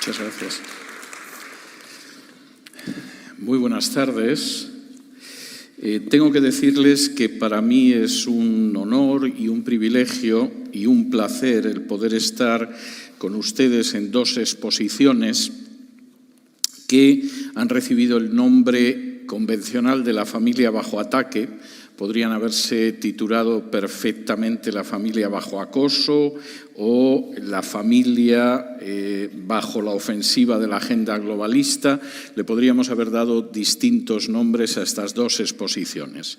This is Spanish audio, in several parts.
Muchas gracias. Muy buenas tardes. Tengo que decirles que para mí es un honor y un privilegio y un placer el poder estar con ustedes en dos exposiciones que han recibido el nombre convencional de la familia bajo ataque. Podrían haberse titulado perfectamente La familia bajo acoso o La familia bajo la ofensiva de la agenda globalista. Le podríamos haber dado distintos nombres a estas dos exposiciones.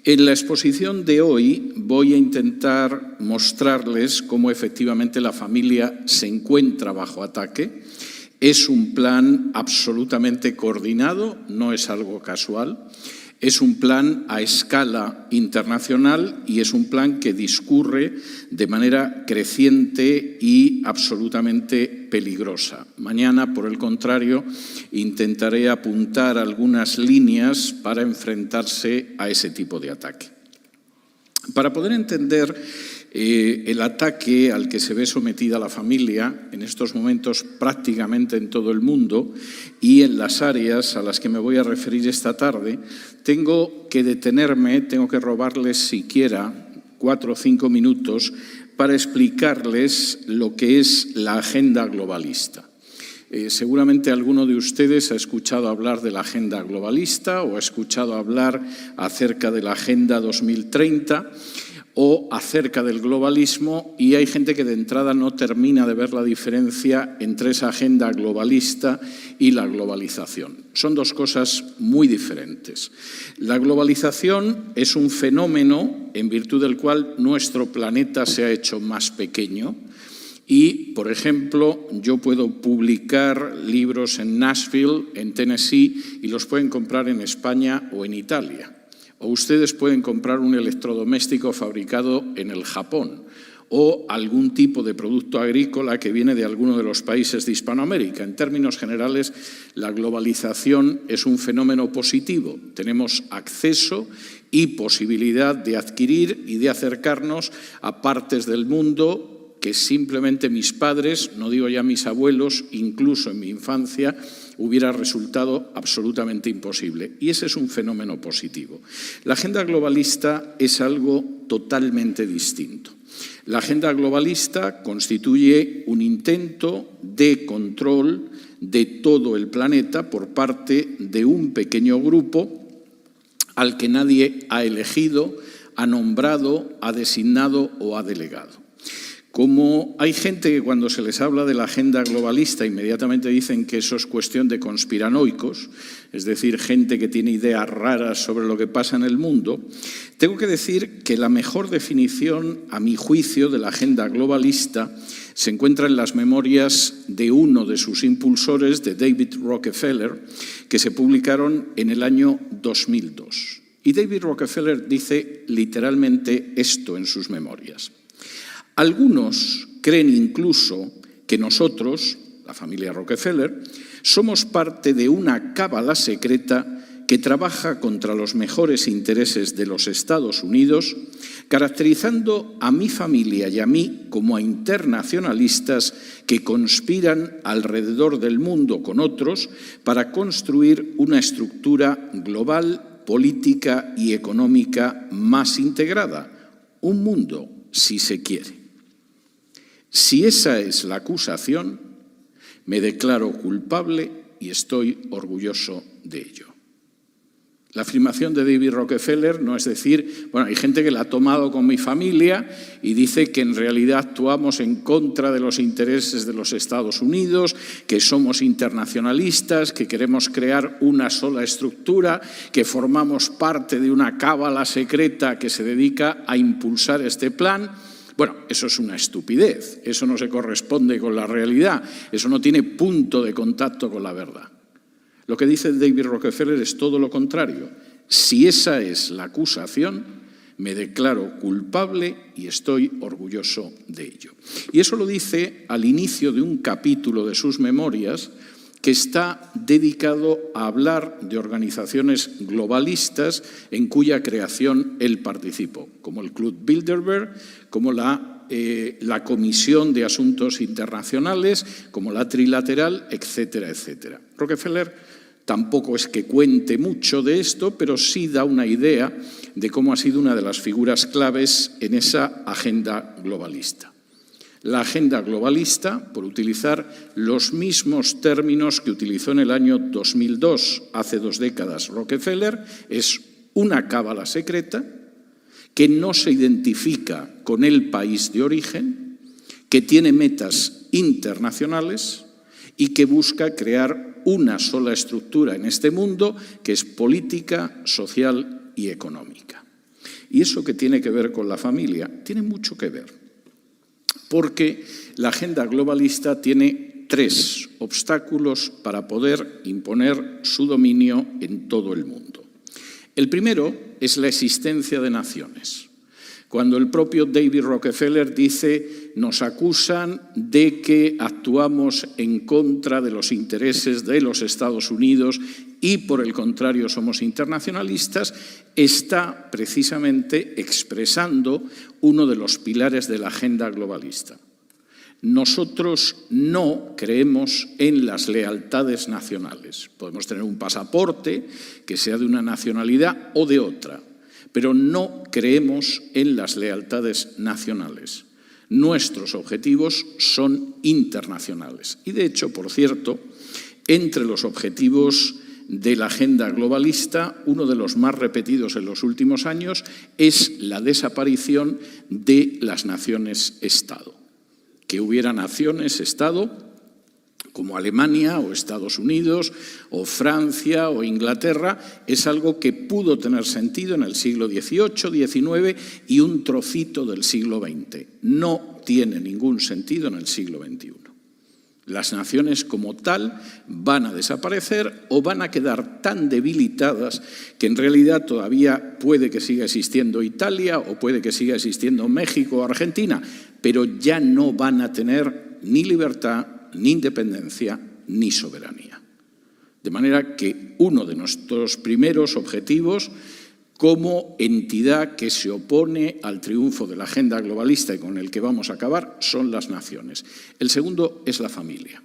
En la exposición de hoy voy a intentar mostrarles cómo efectivamente la familia se encuentra bajo ataque. Es un plan absolutamente coordinado, no es algo casual. Es un plan a escala internacional y es un plan que discurre de manera creciente y absolutamente peligrosa. Mañana, por el contrario, intentaré apuntar algunas líneas para enfrentarse a ese tipo de ataque. Para poder entender el ataque al que se ve sometida la familia en estos momentos prácticamente en todo el mundo y en las áreas a las que me voy a referir esta tarde, tengo que detenerme, tengo que robarles siquiera 4 o 5 minutos para explicarles lo que es la agenda globalista. Seguramente alguno de ustedes ha escuchado hablar de la agenda globalista o ha escuchado hablar acerca de la Agenda 2030 o acerca del globalismo, y hay gente que de entrada no termina de ver la diferencia entre esa agenda globalista y la globalización. Son dos cosas muy diferentes. La globalización es un fenómeno en virtud del cual nuestro planeta se ha hecho más pequeño. Y, por ejemplo, yo puedo publicar libros en Nashville, en Tennessee, y los pueden comprar en España o en Italia. O ustedes pueden comprar un electrodoméstico fabricado en el Japón o algún tipo de producto agrícola que viene de alguno de los países de Hispanoamérica. En términos generales, la globalización es un fenómeno positivo. Tenemos acceso y posibilidad de adquirir y de acercarnos a partes del mundo que simplemente mis padres, no digo ya mis abuelos, incluso en mi infancia, hubiera resultado absolutamente imposible. Y ese es un fenómeno positivo. La agenda globalista es algo totalmente distinto. La agenda globalista constituye un intento de control de todo el planeta por parte de un pequeño grupo al que nadie ha elegido, ha nombrado, ha designado o ha delegado. Como hay gente que cuando se les habla de la agenda globalista inmediatamente dicen que eso es cuestión de conspiranoicos, es decir, gente que tiene ideas raras sobre lo que pasa en el mundo, tengo que decir que la mejor definición, a mi juicio, de la agenda globalista se encuentra en las memorias de uno de sus impulsores, de David Rockefeller, que se publicaron en el año 2002. Y David Rockefeller dice literalmente esto en sus memorias. Algunos creen incluso que nosotros, la familia Rockefeller, somos parte de una cábala secreta que trabaja contra los mejores intereses de los Estados Unidos, caracterizando a mi familia y a mí como a internacionalistas que conspiran alrededor del mundo con otros para construir una estructura global, política y económica más integrada. Un mundo, si se quiere. Si esa es la acusación, me declaro culpable y estoy orgulloso de ello. La afirmación de David Rockefeller no es decir, bueno, hay gente que la ha tomado con mi familia y dice que en realidad actuamos en contra de los intereses de los Estados Unidos, que somos internacionalistas, que queremos crear una sola estructura, que formamos parte de una cábala secreta que se dedica a impulsar este plan. Bueno, eso es una estupidez, eso no se corresponde con la realidad, eso no tiene punto de contacto con la verdad. Lo que dice David Rockefeller es todo lo contrario. Si esa es la acusación, me declaro culpable y estoy orgulloso de ello. Y eso lo dice al inicio de un capítulo de sus memorias que está dedicado a hablar de organizaciones globalistas en cuya creación él participó, como el Club Bilderberg, como la la Comisión de Asuntos Internacionales, como la Trilateral, etcétera, etcétera. Rockefeller tampoco es que cuente mucho de esto, pero sí da una idea de cómo ha sido una de las figuras claves en esa agenda globalista. La agenda globalista, por utilizar los mismos términos que utilizó en el año 2002, hace 2 décadas, Rockefeller, es una cábala secreta que no se identifica con el país de origen, que tiene metas internacionales y que busca crear una sola estructura en este mundo, que es política, social y económica. ¿Y eso qué tiene que ver con la familia? Tiene mucho que ver, porque la agenda globalista tiene 3 obstáculos para poder imponer su dominio en todo el mundo. El primero es la existencia de naciones. Cuando el propio David Rockefeller dice, nos acusan de que actuamos en contra de los intereses de los Estados Unidos y, por el contrario, somos internacionalistas, está precisamente expresando uno de los pilares de la agenda globalista. Nosotros no creemos en las lealtades nacionales. Podemos tener un pasaporte que sea de una nacionalidad o de otra, pero no creemos en las lealtades nacionales. Nuestros objetivos son internacionales. Y de hecho, por cierto, entre los objetivos de la agenda globalista, uno de los más repetidos en los últimos años es la desaparición de las naciones-Estado. Que hubiera naciones-Estado como Alemania o Estados Unidos o Francia o Inglaterra es algo que pudo tener sentido en el siglo XVIII, XIX y un trocito del siglo XX. No tiene ningún sentido en el siglo XXI. Las naciones como tal van a desaparecer o van a quedar tan debilitadas que en realidad todavía puede que siga existiendo Italia o puede que siga existiendo México o Argentina, pero ya no van a tener ni libertad, ni independencia, ni soberanía. De manera que uno de nuestros primeros objetivos como entidad que se opone al triunfo de la agenda globalista y con el que vamos a acabar son las naciones. El segundo es la familia.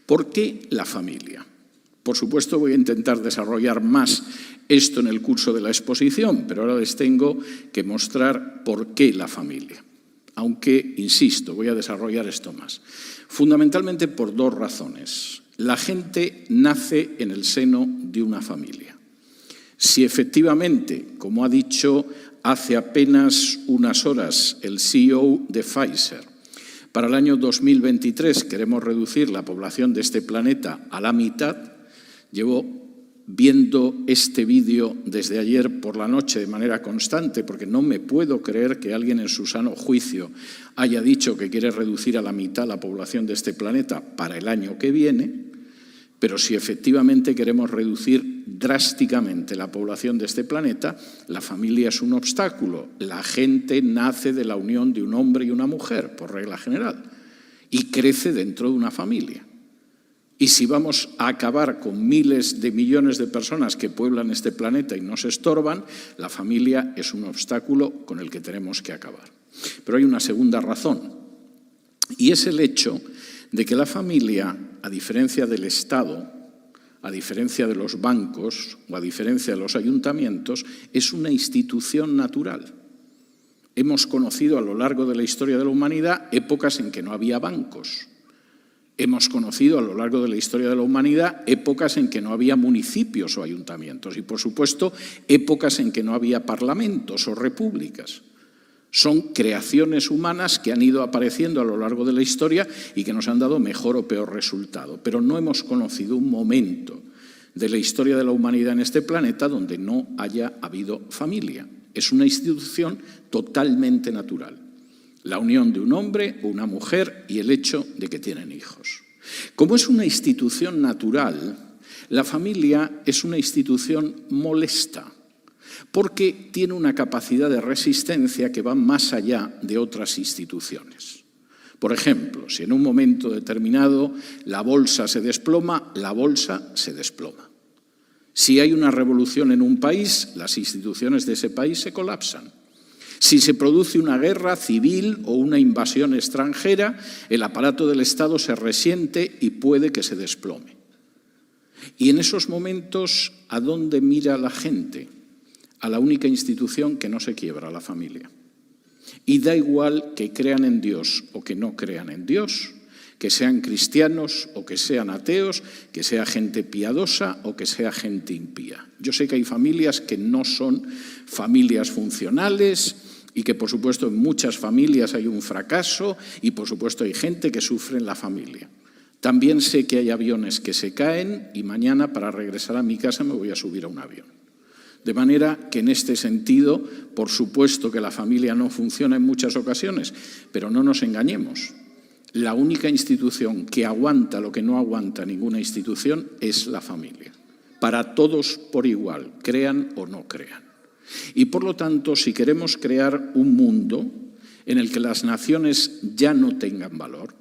¿Por qué la familia? Por supuesto voy a intentar desarrollar más esto en el curso de la exposición, pero ahora les tengo que mostrar por qué la familia. Aunque, insisto, voy a desarrollar esto más. Fundamentalmente por 2 razones. La gente nace en el seno de una familia. Si efectivamente, como ha dicho hace apenas unas horas el CEO de Pfizer, para el año 2023 queremos reducir la población de este planeta a la mitad, llevo viendo este vídeo desde ayer por la noche de manera constante, porque no me puedo creer que alguien en su sano juicio haya dicho que quiere reducir a la mitad la población de este planeta para el año que viene, pero si efectivamente queremos reducir drásticamente la población de este planeta, la familia es un obstáculo. La gente nace de la unión de un hombre y una mujer, por regla general, y crece dentro de una familia. Y si vamos a acabar con miles de millones de personas que pueblan este planeta y nos estorban, la familia es un obstáculo con el que tenemos que acabar. Pero hay una segunda razón, y es el hecho de que la familia, a diferencia del Estado, a diferencia de los bancos o a diferencia de los ayuntamientos, es una institución natural. Hemos conocido a lo largo de la historia de la humanidad épocas en que no había bancos. Hemos conocido a lo largo de la historia de la humanidad épocas en que no había municipios o ayuntamientos y, por supuesto, épocas en que no había parlamentos o repúblicas. Son creaciones humanas que han ido apareciendo a lo largo de la historia y que nos han dado mejor o peor resultado. Pero no hemos conocido un momento de la historia de la humanidad en este planeta donde no haya habido familia. Es una institución totalmente natural. La unión de un hombre o una mujer y el hecho de que tienen hijos. Como es una institución natural, la familia es una institución molesta, porque tiene una capacidad de resistencia que va más allá de otras instituciones. Por ejemplo, si en un momento determinado la bolsa se desploma, la bolsa se desploma. Si hay una revolución en un país, las instituciones de ese país se colapsan. Si se produce una guerra civil o una invasión extranjera, el aparato del Estado se resiente y puede que se desplome. Y en esos momentos, ¿a dónde mira la gente? A la única institución que no se quiebra, la familia. Y da igual que crean en Dios o que no crean en Dios, que sean cristianos o que sean ateos, que sea gente piadosa o que sea gente impía. Yo sé que hay familias que no son familias funcionales y que, por supuesto, en muchas familias hay un fracaso y, por supuesto, hay gente que sufre en la familia. También sé que hay aviones que se caen y mañana, para regresar a mi casa, me voy a subir a un avión. De manera que, en este sentido, por supuesto que la familia no funciona en muchas ocasiones, pero no nos engañemos. La única institución que aguanta lo que no aguanta ninguna institución es la familia. Para todos por igual, crean o no crean. Y por lo tanto, si queremos crear un mundo en el que las naciones ya no tengan valor,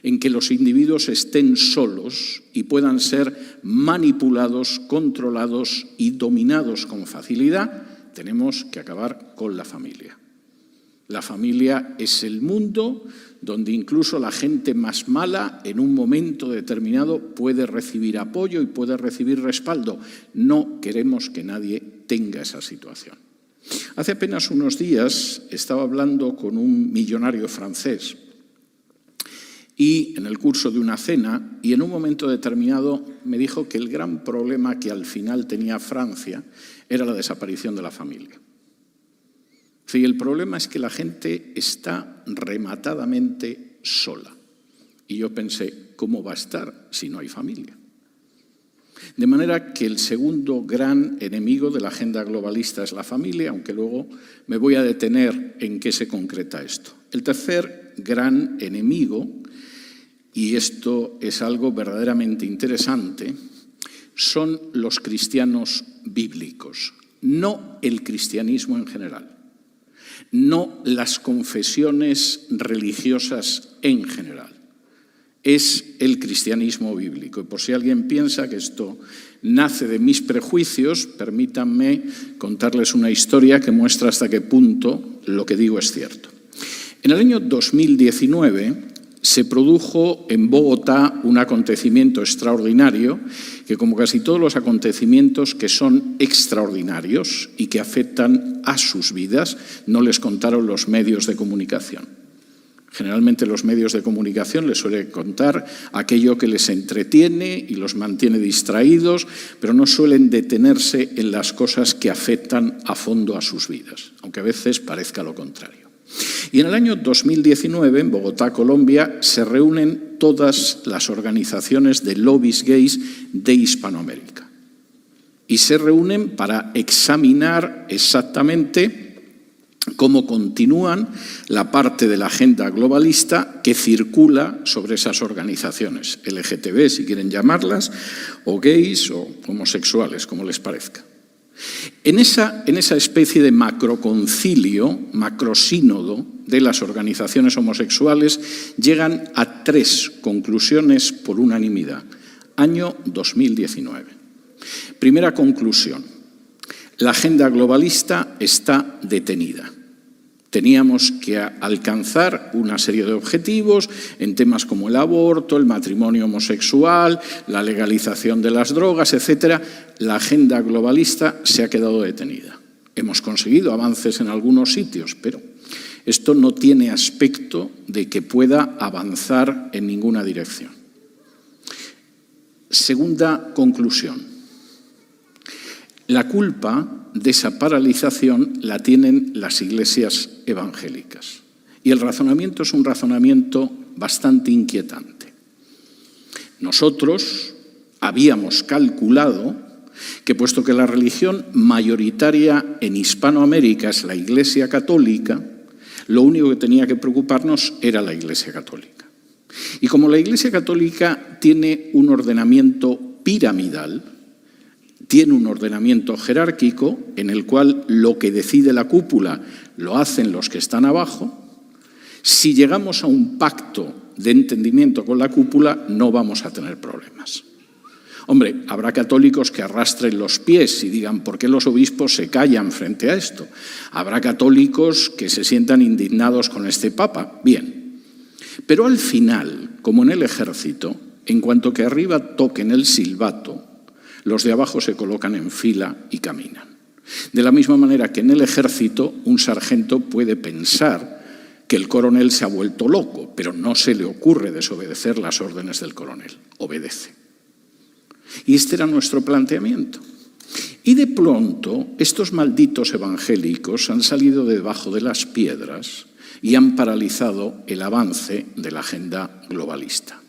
en que los individuos estén solos y puedan ser manipulados, controlados y dominados con facilidad, tenemos que acabar con la familia. La familia es el mundo donde incluso la gente más mala en un momento determinado puede recibir apoyo y puede recibir respaldo. No queremos que nadie tenga esa situación. Hace apenas unos días estaba hablando con un millonario francés y en el curso de una cena, y en un momento determinado me dijo que el gran problema que al final tenía Francia era la desaparición de la familia. Sí, el problema es que la gente está rematadamente sola. Y yo pensé, ¿cómo va a estar si no hay familia? De manera que el segundo gran enemigo de la agenda globalista es la familia, aunque luego me voy a detener en qué se concreta esto. El tercer gran enemigo, y esto es algo verdaderamente interesante, son los cristianos bíblicos, no el cristianismo en general. No las confesiones religiosas en general. Es el cristianismo bíblico. Y por si alguien piensa que esto nace de mis prejuicios, permítanme contarles una historia que muestra hasta qué punto lo que digo es cierto. En el año 2019 se produjo en Bogotá un acontecimiento extraordinario que, como casi todos los acontecimientos que son extraordinarios y que afectan a sus vidas, no les contaron los medios de comunicación. Generalmente los medios de comunicación les suelen contar aquello que les entretiene y los mantiene distraídos, pero no suelen detenerse en las cosas que afectan a fondo a sus vidas, aunque a veces parezca lo contrario. Y en el año 2019, en Bogotá, Colombia, se reúnen todas las organizaciones de lobbies gays de Hispanoamérica. Y se reúnen para examinar exactamente cómo continúan la parte de la agenda globalista que circula sobre esas organizaciones, LGTB, si quieren llamarlas, o gays o homosexuales, como les parezca. En esa especie de macroconcilio, macrosínodo de las organizaciones homosexuales, llegan a 3 conclusiones por unanimidad. Año 2019. Primera conclusión: la agenda globalista está detenida. Teníamos que alcanzar una serie de objetivos en temas como el aborto, el matrimonio homosexual, la legalización de las drogas, etc. La agenda globalista se ha quedado detenida. Hemos conseguido avances en algunos sitios, pero esto no tiene aspecto de que pueda avanzar en ninguna dirección. Segunda conclusión. La culpa de esa paralización la tienen las iglesias evangélicas. Y el razonamiento es un razonamiento bastante inquietante. Nosotros habíamos calculado que, puesto que la religión mayoritaria en Hispanoamérica es la Iglesia Católica, lo único que tenía que preocuparnos era la Iglesia Católica. Y como la Iglesia Católica tiene un ordenamiento piramidal, tiene un ordenamiento jerárquico en el cual lo que decide la cúpula lo hacen los que están abajo, si llegamos a un pacto de entendimiento con la cúpula no vamos a tener problemas. Hombre, habrá católicos que arrastren los pies y digan ¿por qué los obispos se callan frente a esto? Habrá católicos que se sientan indignados con este Papa. Bien, pero al final, como en el ejército, en cuanto que arriba toquen el silbato, los de abajo se colocan en fila y caminan. De la misma manera que en el ejército un sargento puede pensar que el coronel se ha vuelto loco, pero no se le ocurre desobedecer las órdenes del coronel, obedece. Y este era nuestro planteamiento. Y de pronto estos malditos evangélicos han salido de debajo de las piedras y han paralizado el avance de la agenda globalista.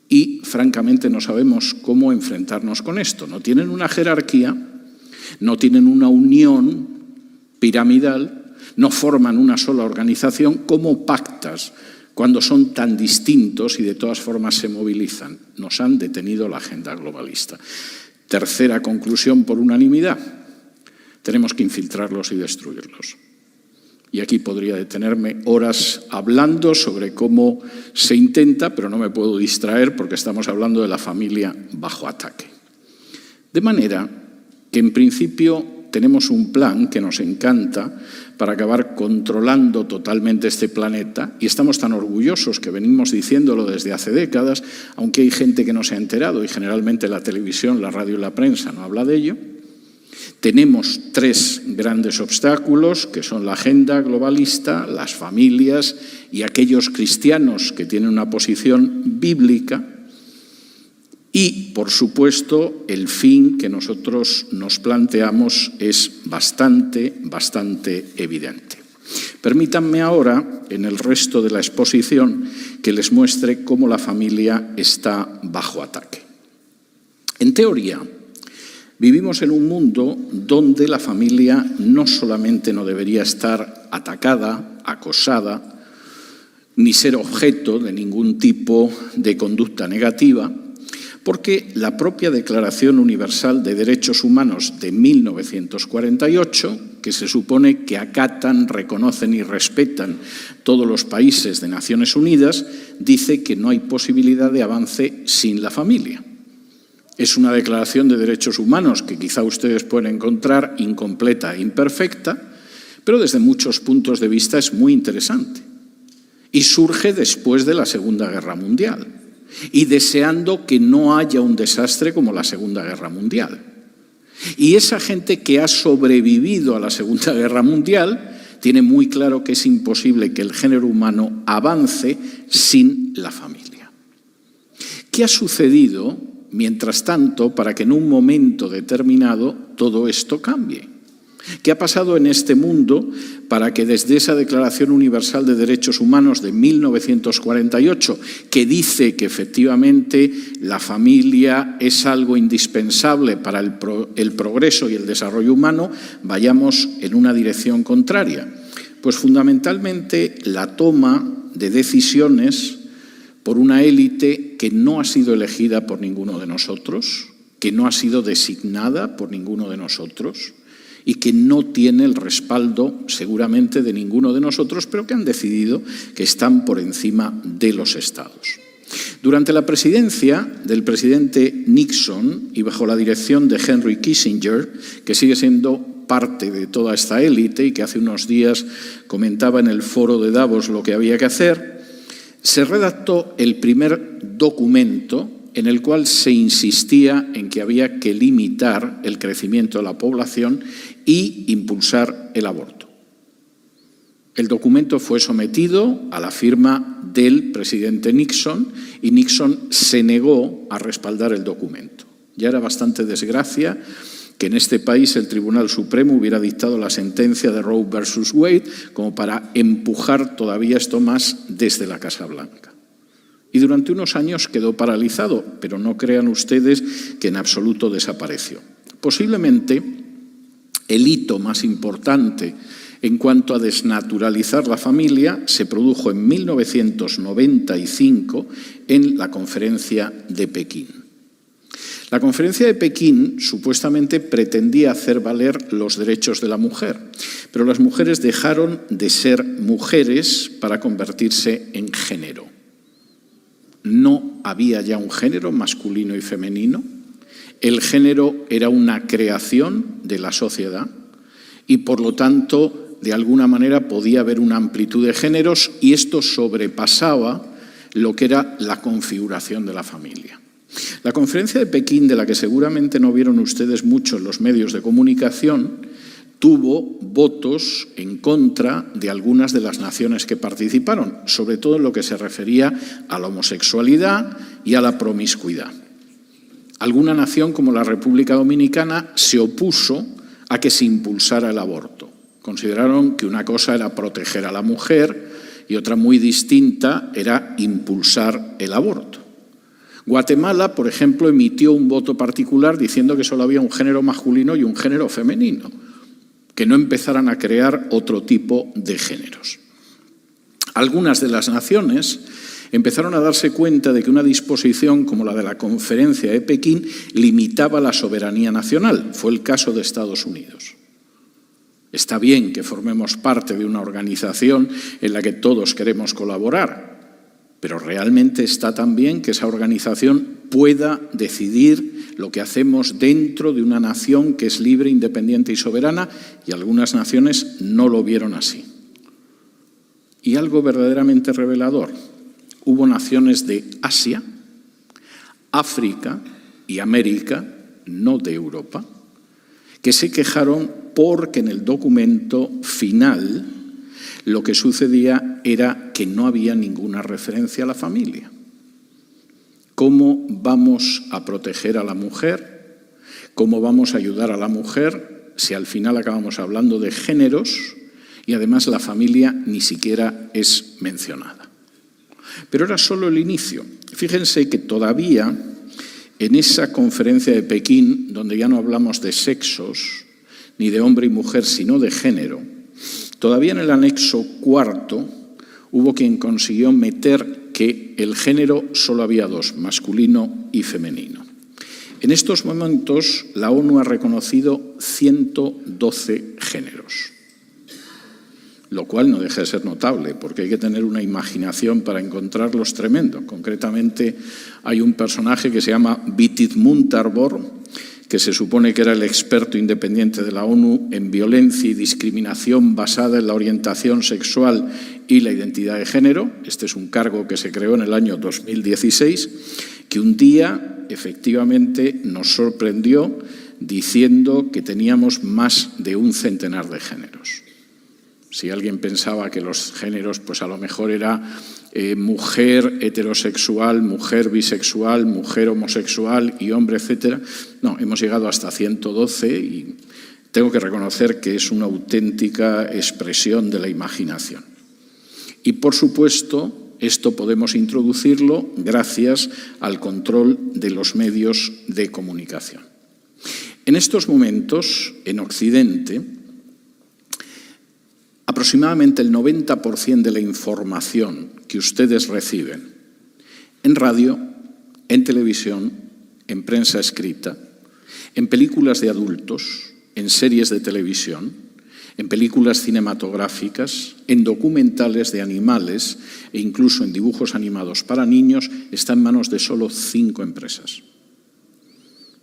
Y francamente no sabemos cómo enfrentarnos con esto. No tienen una jerarquía, no tienen una unión piramidal, no forman una sola organización. ¿Cómo pactas cuando son tan distintos y de todas formas se movilizan? Nos han detenido la agenda globalista. Tercera conclusión por unanimidad: tenemos que infiltrarlos y destruirlos. Y aquí podría detenerme horas hablando sobre cómo se intenta, pero no me puedo distraer porque estamos hablando de la familia bajo ataque. De manera que en principio tenemos un plan que nos encanta para acabar controlando totalmente este planeta, y estamos tan orgullosos que venimos diciéndolo desde hace décadas, aunque hay gente que no se ha enterado y generalmente la televisión, la radio y la prensa no habla de ello. Tenemos tres grandes obstáculos, que son la agenda globalista, las familias y aquellos cristianos que tienen una posición bíblica. Y, por supuesto, el fin que nosotros nos planteamos es bastante evidente. Permítanme ahora, en el resto de la exposición, que les muestre cómo la familia está bajo ataque. En teoría, vivimos en un mundo donde la familia no solamente no debería estar atacada, acosada, ni ser objeto de ningún tipo de conducta negativa, porque la propia Declaración Universal de Derechos Humanos de 1948, que se supone que acatan, reconocen y respetan todos los países de Naciones Unidas, dice que no hay posibilidad de avance sin la familia. Es una declaración de derechos humanos que quizá ustedes pueden encontrar incompleta e imperfecta, pero desde muchos puntos de vista es muy interesante. Y surge después de la Segunda Guerra Mundial, y deseando que no haya un desastre como la Segunda Guerra Mundial. Y esa gente que ha sobrevivido a la Segunda Guerra Mundial tiene muy claro que es imposible que el género humano avance sin la familia. ¿Qué ha sucedido mientras tanto para que en un momento determinado todo esto cambie? ¿Qué ha pasado en este mundo para que desde esa Declaración Universal de Derechos Humanos de 1948, que dice que efectivamente la familia es algo indispensable para el progreso y el desarrollo humano, vayamos en una dirección contraria? Pues fundamentalmente la toma de decisiones por una élite que no ha sido elegida por ninguno de nosotros, que no ha sido designada por ninguno de nosotros y que no tiene el respaldo seguramente de ninguno de nosotros, pero que han decidido que están por encima de los estados. Durante la presidencia del presidente Nixon y bajo la dirección de Henry Kissinger, que sigue siendo parte de toda esta élite y que hace unos días comentaba en el foro de Davos lo que había que hacer, se redactó el primer documento en el cual se insistía en que había que limitar el crecimiento de la población y impulsar el aborto. El documento fue sometido a la firma del presidente Nixon y Nixon se negó a respaldar el documento. Ya era bastante desgracia que en este país el Tribunal Supremo hubiera dictado la sentencia de Roe versus Wade como para empujar todavía esto más desde la Casa Blanca. Y durante unos años quedó paralizado, pero no crean ustedes que en absoluto desapareció. Posiblemente el hito más importante en cuanto a desnaturalizar la familia se produjo en 1995 en la Conferencia de Pekín. La Conferencia de Pekín supuestamente pretendía hacer valer los derechos de la mujer, pero las mujeres dejaron de ser mujeres para convertirse en género. no había ya un género masculino y femenino. El género era una creación de la sociedad y, por lo tanto, de alguna manera podía haber una amplitud de géneros y esto sobrepasaba lo que era la configuración de la familia. La conferencia de Pekín, de la que seguramente no vieron ustedes mucho en los medios de comunicación, tuvo votos en contra de algunas de las naciones que participaron, sobre todo en lo que se refería a la homosexualidad y a la promiscuidad. Alguna nación, como la República Dominicana, se opuso a que se impulsara el aborto. Consideraron que una cosa era proteger a la mujer y otra muy distinta era impulsar el aborto. Guatemala, por ejemplo, emitió un voto particular diciendo que solo había un género masculino y un género femenino, que no empezaran a crear otro tipo de géneros. Algunas de las naciones empezaron a darse cuenta de que una disposición como la de la Conferencia de Pekín limitaba la soberanía nacional. Fue el caso de Estados Unidos. Está bien que formemos parte de una organización en la que todos queremos colaborar, pero realmente está también que esa organización pueda decidir lo que hacemos dentro de una nación que es libre, independiente y soberana, y algunas naciones no lo vieron así. Y algo verdaderamente revelador: hubo naciones de Asia, África y América, no de Europa, que se quejaron porque en el documento final lo que sucedía era que no había ninguna referencia a la familia. ¿Cómo vamos a proteger a la mujer? ¿Cómo vamos a ayudar a la mujer si al final acabamos hablando de géneros y además la familia ni siquiera es mencionada? Pero era solo el inicio. Fíjense que todavía en esa conferencia de Pekín, donde ya no hablamos de sexos, ni de hombre y mujer, sino de género, todavía en el anexo cuarto hubo quien consiguió meter que el género solo había dos, masculino y femenino. En estos momentos la ONU ha reconocido 112 géneros, lo cual no deja de ser notable, porque hay que tener una imaginación para encontrarlos tremendo. Concretamente, hay un personaje que se llama Vitit Muntarbor, que se supone que era el experto independiente de la ONU en violencia y discriminación basada en la orientación sexual y la identidad de género. Este es un cargo que se creó en el año 2016, que un día efectivamente nos sorprendió diciendo que teníamos más de un centenar de géneros. Si alguien pensaba que los géneros, pues a lo mejor era mujer heterosexual, mujer bisexual, mujer homosexual y hombre, etcétera. No, hemos llegado hasta 112 y tengo que reconocer que es una auténtica expresión de la imaginación. Y, por supuesto, esto podemos introducirlo gracias al control de los medios de comunicación. En estos momentos, en Occidente, aproximadamente el 90% de la información que ustedes reciben en radio, en televisión, en prensa escrita, en películas de adultos, en series de televisión, en películas cinematográficas, en documentales de animales e incluso en dibujos animados para niños, está en manos de solo 5 empresas.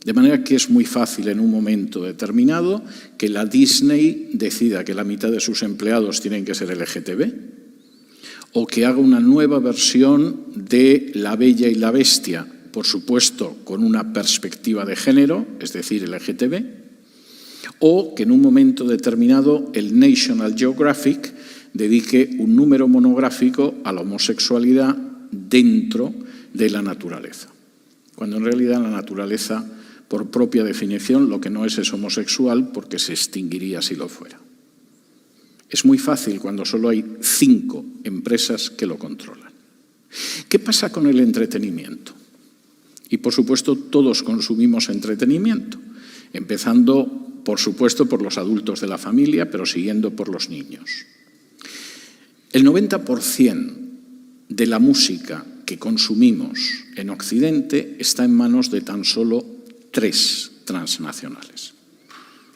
De manera que es muy fácil en un momento determinado que la Disney decida que la mitad de sus empleados tienen que ser LGTB o que haga una nueva versión de La Bella y la Bestia, por supuesto con una perspectiva de género, es decir, LGTB, o que en un momento determinado el National Geographic dedique un número monográfico a la homosexualidad dentro de la naturaleza, cuando en realidad la naturaleza, por propia definición, lo que no es homosexual porque se extinguiría si lo fuera. Es muy fácil cuando solo hay 5 empresas que lo controlan. ¿Qué pasa con el entretenimiento? Y, por supuesto, todos consumimos entretenimiento, empezando, por supuesto, por los adultos de la familia, pero siguiendo por los niños. El 90% de la música que consumimos en Occidente está en manos de tan solo 3 transnacionales,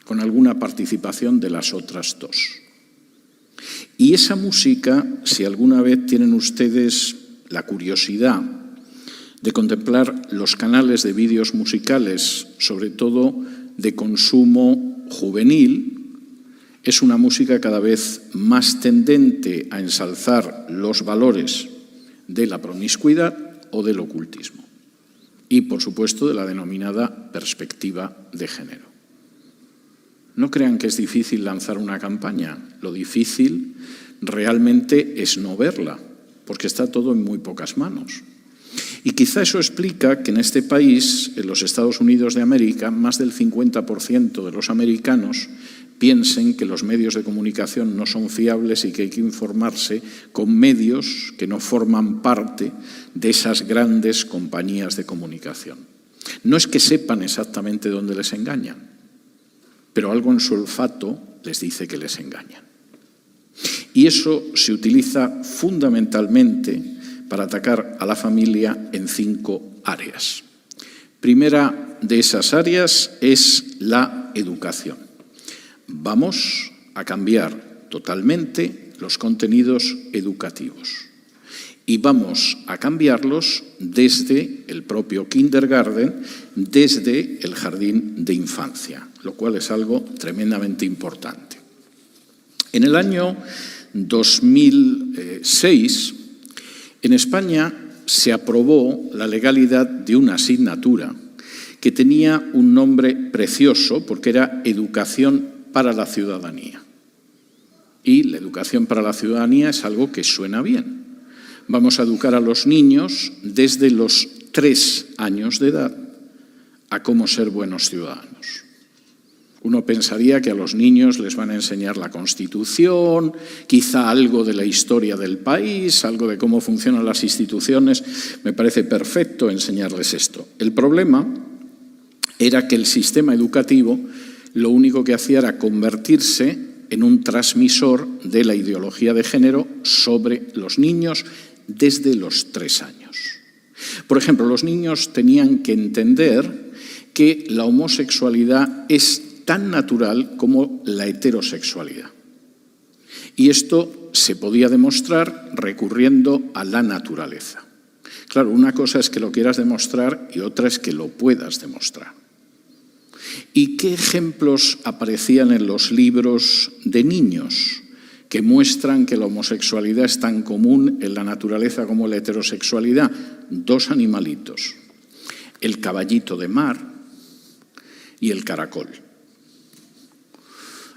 con alguna participación de las otras 2. Y esa música, si alguna vez tienen ustedes la curiosidad de contemplar los canales de vídeos musicales, sobre todo de consumo juvenil. Es una música cada vez más tendente a ensalzar los valores de la promiscuidad o del ocultismo y, por supuesto, de la denominada perspectiva de género. No crean que es difícil lanzar una campaña. Lo difícil realmente es no verla, porque está todo en muy pocas manos. Y quizá eso explica que en este país, en los Estados Unidos de América, más del 50% de los americanos piensen que los medios de comunicación no son fiables y que hay que informarse con medios que no forman parte de esas grandes compañías de comunicación. No es que sepan exactamente dónde les engañan, pero algo en su olfato les dice que les engañan. Y eso se utiliza fundamentalmente para atacar a la familia en 5 áreas. Primera de esas áreas es la educación. Vamos a cambiar totalmente los contenidos educativos y vamos a cambiarlos desde el propio kindergarten, desde el jardín de infancia, lo cual es algo tremendamente importante. En el año 2006, en España se aprobó la legalidad de una asignatura que tenía un nombre precioso porque era Educación para la Ciudadanía. Y la educación para la ciudadanía es algo que suena bien. Vamos a educar a los niños desde los 3 años de edad a cómo ser buenos ciudadanos. Uno pensaría que a los niños les van a enseñar la Constitución, quizá algo de la historia del país, algo de cómo funcionan las instituciones. Me parece perfecto enseñarles esto. El problema era que el sistema educativo lo único que hacía era convertirse en un transmisor de la ideología de género sobre los niños desde los 3 años. Por ejemplo, los niños tenían que entender que la homosexualidad es tan natural como la heterosexualidad. Y esto se podía demostrar recurriendo a la naturaleza. Claro, una cosa es que lo quieras demostrar y otra es que lo puedas demostrar. ¿Y qué ejemplos aparecían en los libros de niños que muestran que la homosexualidad es tan común en la naturaleza como la heterosexualidad? 2 animalitos, el caballito de mar y el caracol.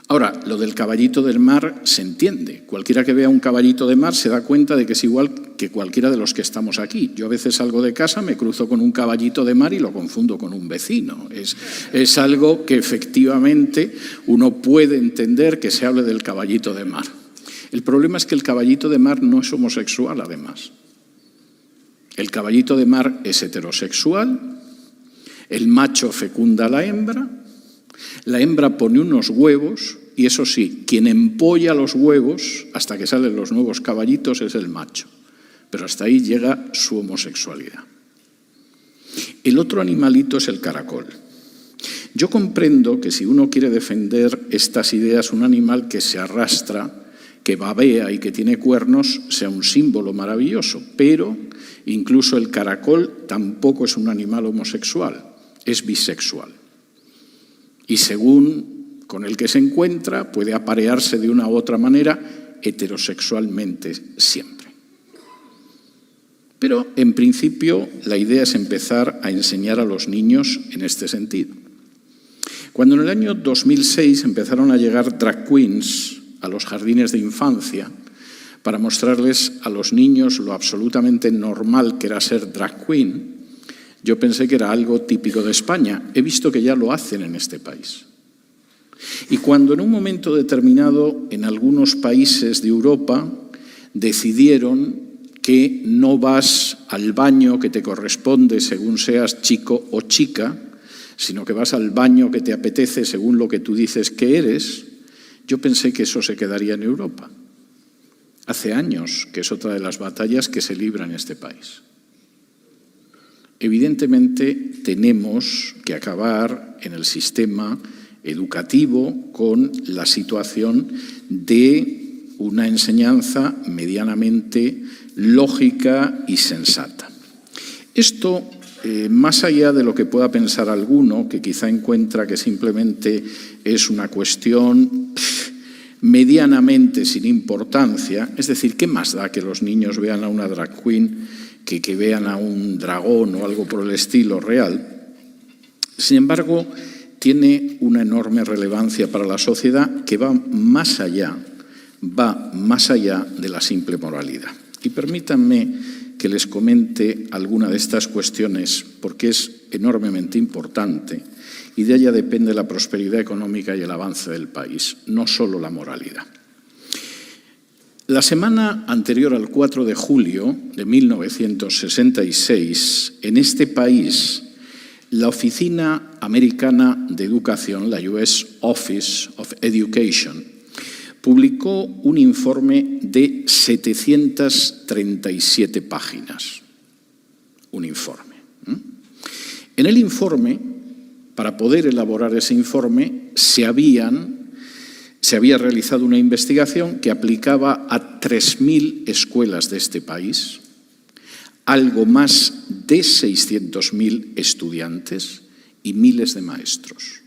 Ahora, lo del caballito del mar se entiende. Cualquiera que vea un caballito de mar se da cuenta de que es igual que cualquiera de los que estamos aquí. Yo a veces salgo de casa, me cruzo con un caballito de mar y lo confundo con un vecino. Es algo que efectivamente uno puede entender que se hable del caballito de mar. El problema es que el caballito de mar no es homosexual, además. El caballito de mar es heterosexual, el macho fecunda a la hembra pone unos huevos y eso sí, quien empolla los huevos hasta que salen los nuevos caballitos es el macho. Pero hasta ahí llega su homosexualidad. El otro animalito es el caracol. Yo comprendo que si uno quiere defender estas ideas, un animal que se arrastra, que babea y que tiene cuernos, sea un símbolo maravilloso, pero incluso el caracol tampoco es un animal homosexual, es bisexual. Y según con el que se encuentra, puede aparearse de una u otra manera heterosexualmente siempre. Pero, en principio, la idea es empezar a enseñar a los niños en este sentido. Cuando en el año 2006 empezaron a llegar drag queens a los jardines de infancia para mostrarles a los niños lo absolutamente normal que era ser drag queen, yo pensé que era algo típico de España. He visto que ya lo hacen en este país. Y cuando en un momento determinado en algunos países de Europa decidieron que no vas al baño que te corresponde según seas chico o chica, sino que vas al baño que te apetece según lo que tú dices que eres, yo pensé que eso se quedaría en Europa. Hace años que es otra de las batallas que se libra en este país. Evidentemente tenemos que acabar en el sistema educativo con la situación de una enseñanza medianamente lógica y sensata. Esto, más allá de lo que pueda pensar alguno, que quizá encuentra que simplemente es una cuestión medianamente sin importancia, es decir, ¿qué más da que los niños vean a una drag queen que vean a un dragón o algo por el estilo real? Sin embargo, tiene una enorme relevancia para la sociedad que va más allá de la simple moralidad. Y permítanme que les comente alguna de estas cuestiones porque es enormemente importante y de ella depende la prosperidad económica y el avance del país, no solo la moralidad. La semana anterior al 4 de julio de 1966, en este país, la Oficina Americana de Educación, la US Office of Education, publicó un informe de 737 páginas. Un informe. En el informe, para poder elaborar ese informe, se había realizado una investigación que aplicaba a 3.000 escuelas de este país, algo más de 600.000 estudiantes y miles de maestros.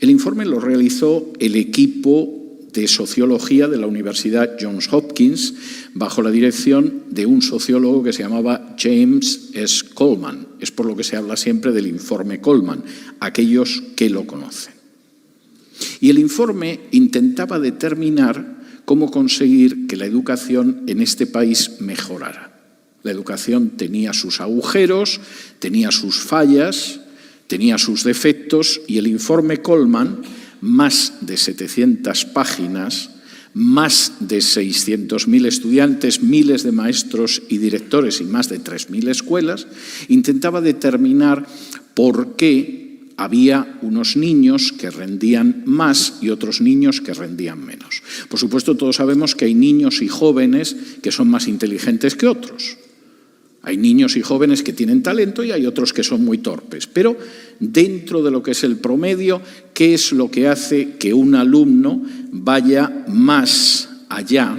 El informe lo realizó el equipo de Sociología de la Universidad Johns Hopkins bajo la dirección de un sociólogo que se llamaba James S. Coleman. Es por lo que se habla siempre del informe Coleman, aquellos que lo conocen. Y el informe intentaba determinar cómo conseguir que la educación en este país mejorara. La educación tenía sus agujeros, tenía sus fallas, tenía sus defectos y el informe Coleman, más de 700 páginas, más de 600.000 estudiantes, miles de maestros y directores y más de 3.000 escuelas, intentaba determinar por qué había unos niños que rendían más y otros niños que rendían menos. Por supuesto, todos sabemos que hay niños y jóvenes que son más inteligentes que otros. Hay niños y jóvenes que tienen talento y hay otros que son muy torpes. Pero dentro de lo que es el promedio, ¿qué es lo que hace que un alumno vaya más allá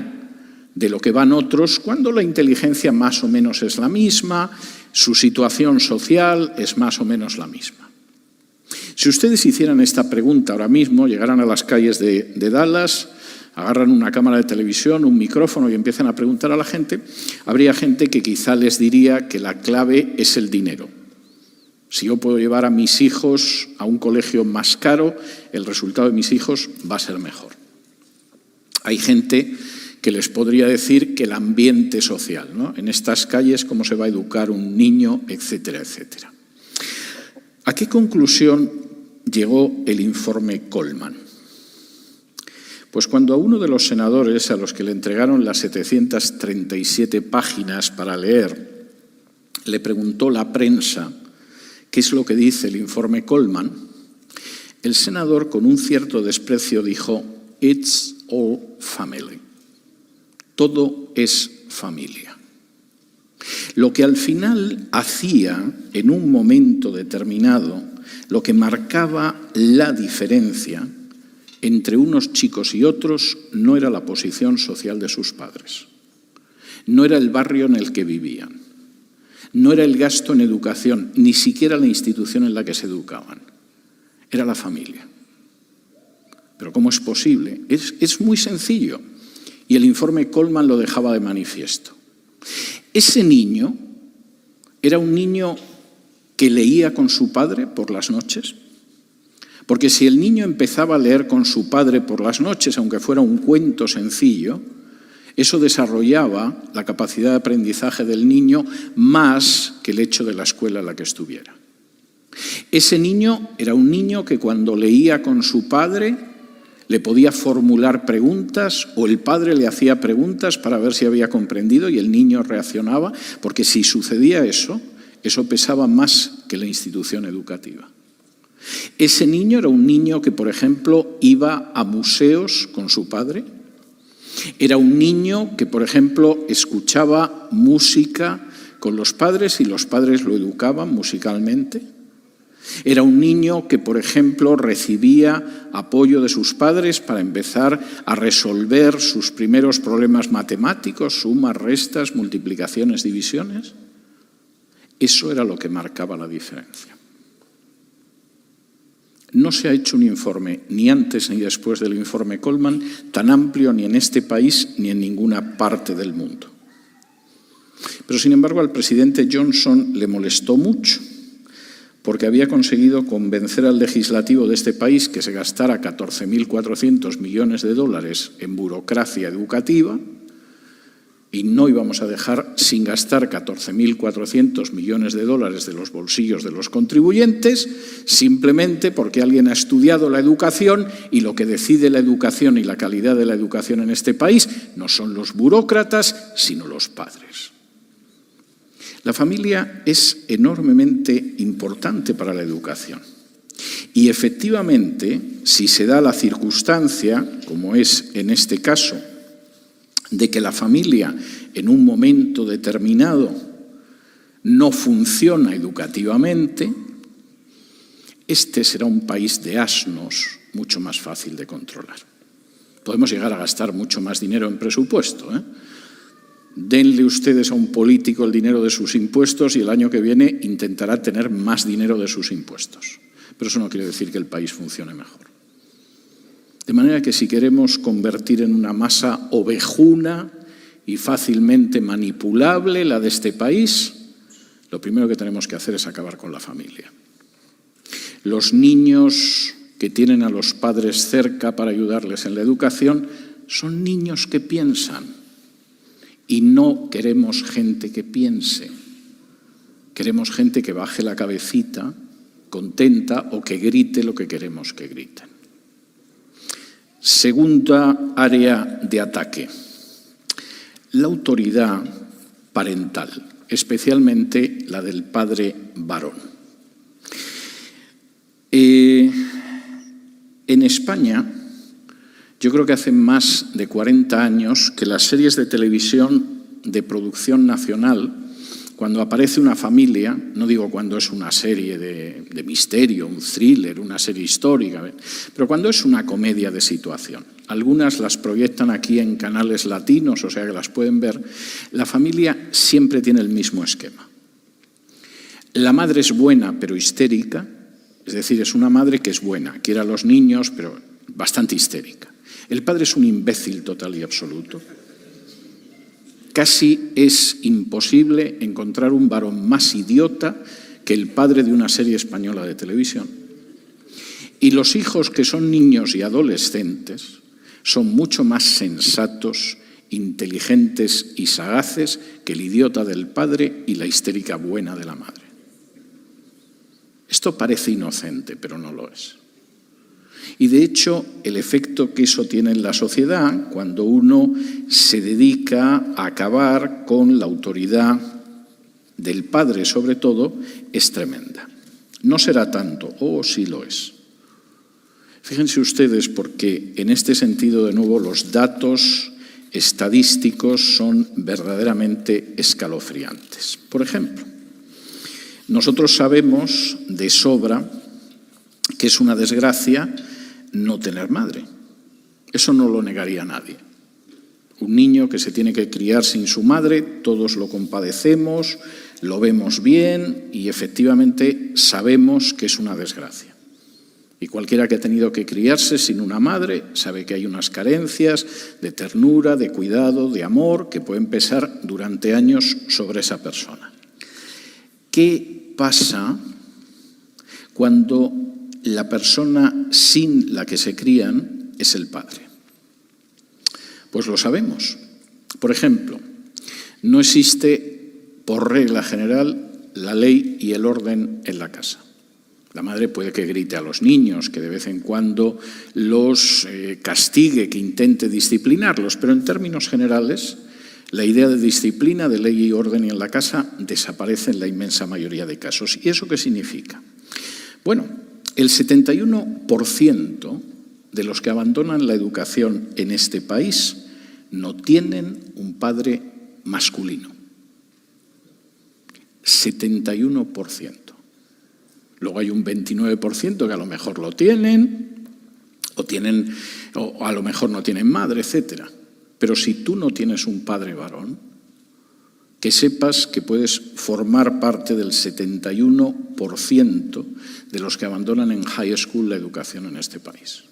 de lo que van otros cuando la inteligencia más o menos es la misma, su situación social es más o menos la misma? Si ustedes hicieran esta pregunta ahora mismo, llegaran a las calles de Dallas, agarran una cámara de televisión, un micrófono y empiezan a preguntar a la gente, habría gente que quizá les diría que la clave es el dinero. Si yo puedo llevar a mis hijos a un colegio más caro, el resultado de mis hijos va a ser mejor. Hay gente que les podría decir que el ambiente social, ¿no? En estas calles, cómo se va a educar un niño, etcétera, etcétera. ¿A qué conclusión llegó el informe Coleman? Pues cuando a uno de los senadores a los que le entregaron las 737 páginas para leer, le preguntó la prensa qué es lo que dice el informe Coleman, el senador con un cierto desprecio dijo, "It's all family". Todo es familia. Lo que al final hacía en un momento determinado, lo que marcaba la diferencia entre unos chicos y otros no era la posición social de sus padres, no era el barrio en el que vivían, no era el gasto en educación, ni siquiera la institución en la que se educaban, era la familia. ¿Pero cómo es posible? Es muy sencillo y el informe Coleman lo dejaba de manifiesto. Ese niño era un niño que leía con su padre por las noches. Porque si el niño empezaba a leer con su padre por las noches, aunque fuera un cuento sencillo, eso desarrollaba la capacidad de aprendizaje del niño más que el hecho de la escuela en la que estuviera. Ese niño era un niño que cuando leía con su padre le podía formular preguntas o el padre le hacía preguntas para ver si había comprendido y el niño reaccionaba, porque si sucedía eso pesaba más que la institución educativa. Ese niño era un niño que, por ejemplo, iba a museos con su padre. Era un niño que, por ejemplo, escuchaba música con los padres y los padres lo educaban musicalmente. Era un niño que, por ejemplo, recibía apoyo de sus padres para empezar a resolver sus primeros problemas matemáticos, sumas, restas, multiplicaciones, divisiones. Eso era lo que marcaba la diferencia. No se ha hecho un informe, ni antes ni después del informe Coleman, tan amplio ni en este país ni en ninguna parte del mundo. Pero, sin embargo, al presidente Johnson le molestó mucho, porque había conseguido convencer al legislativo de este país que se gastara 14.400 millones de dólares en burocracia educativa, y no íbamos a dejar sin gastar 14.400 millones de dólares de los bolsillos de los contribuyentes, simplemente porque alguien ha estudiado la educación, y lo que decide la educación y la calidad de la educación en este país no son los burócratas, sino los padres. La familia es enormemente importante para la educación. Y efectivamente, si se da la circunstancia, como es en este caso, de que la familia en un momento determinado no funciona educativamente, este será un país de asnos mucho más fácil de controlar. Podemos llegar a gastar mucho más dinero en presupuesto, ¿eh? Denle ustedes a un político el dinero de sus impuestos y el año que viene intentará tener más dinero de sus impuestos. Pero eso no quiere decir que el país funcione mejor. De manera que si queremos convertir en una masa ovejuna y fácilmente manipulable la de este país, lo primero que tenemos que hacer es acabar con la familia. Los niños que tienen a los padres cerca para ayudarles en la educación son niños que piensan. Y no queremos gente que piense. Queremos gente que baje la cabecita, contenta, o que grite lo que queremos que griten. Segunda área de ataque: la autoridad parental, especialmente la del padre varón. En España, yo creo que hace más de 40 años que las series de televisión de producción nacional, cuando aparece una familia, no digo cuando es una serie de misterio, un thriller, una serie histórica, pero cuando es una comedia de situación, algunas las proyectan aquí en canales latinos, o sea que las pueden ver, la familia siempre tiene el mismo esquema. La madre es buena pero histérica, es decir, es una madre que es buena, quiere a los niños pero bastante histérica. El padre es un imbécil total y absoluto. Casi es imposible encontrar un varón más idiota que el padre de una serie española de televisión. Y los hijos, que son niños y adolescentes, son mucho más sensatos, inteligentes y sagaces que el idiota del padre y la histérica buena de la madre. Esto parece inocente, pero no lo es. Y de hecho, el efecto que eso tiene en la sociedad, cuando uno se dedica a acabar con la autoridad del padre, sobre todo, es tremenda. No será tanto, sí lo es. Fíjense ustedes, porque en este sentido, de nuevo, los datos estadísticos son verdaderamente escalofriantes. Por ejemplo, nosotros sabemos de sobra que es una desgracia no tener madre. Eso no lo negaría nadie. Un niño que se tiene que criar sin su madre, todos lo compadecemos, lo vemos bien y efectivamente sabemos que es una desgracia. Y cualquiera que ha tenido que criarse sin una madre sabe que hay unas carencias de ternura, de cuidado, de amor, que pueden pesar durante años sobre esa persona. ¿Qué pasa cuando la persona sin la que se crían es el padre? Pues lo sabemos. Por ejemplo, no existe, por regla general, la ley y el orden en la casa. La madre puede que grite a los niños, que de vez en cuando los castigue, que intente disciplinarlos, pero en términos generales, la idea de disciplina, de ley y orden en la casa desaparece en la inmensa mayoría de casos. ¿Y eso qué significa? Bueno, el 71% de los que abandonan la educación en este país no tienen un padre masculino. 71%. Luego hay un 29% que a lo mejor lo tienen, o a lo mejor no tienen madre, etc. Pero si tú no tienes un padre varón, que sepas que puedes formar parte del 71% de los que abandonan en high school la educación en este país.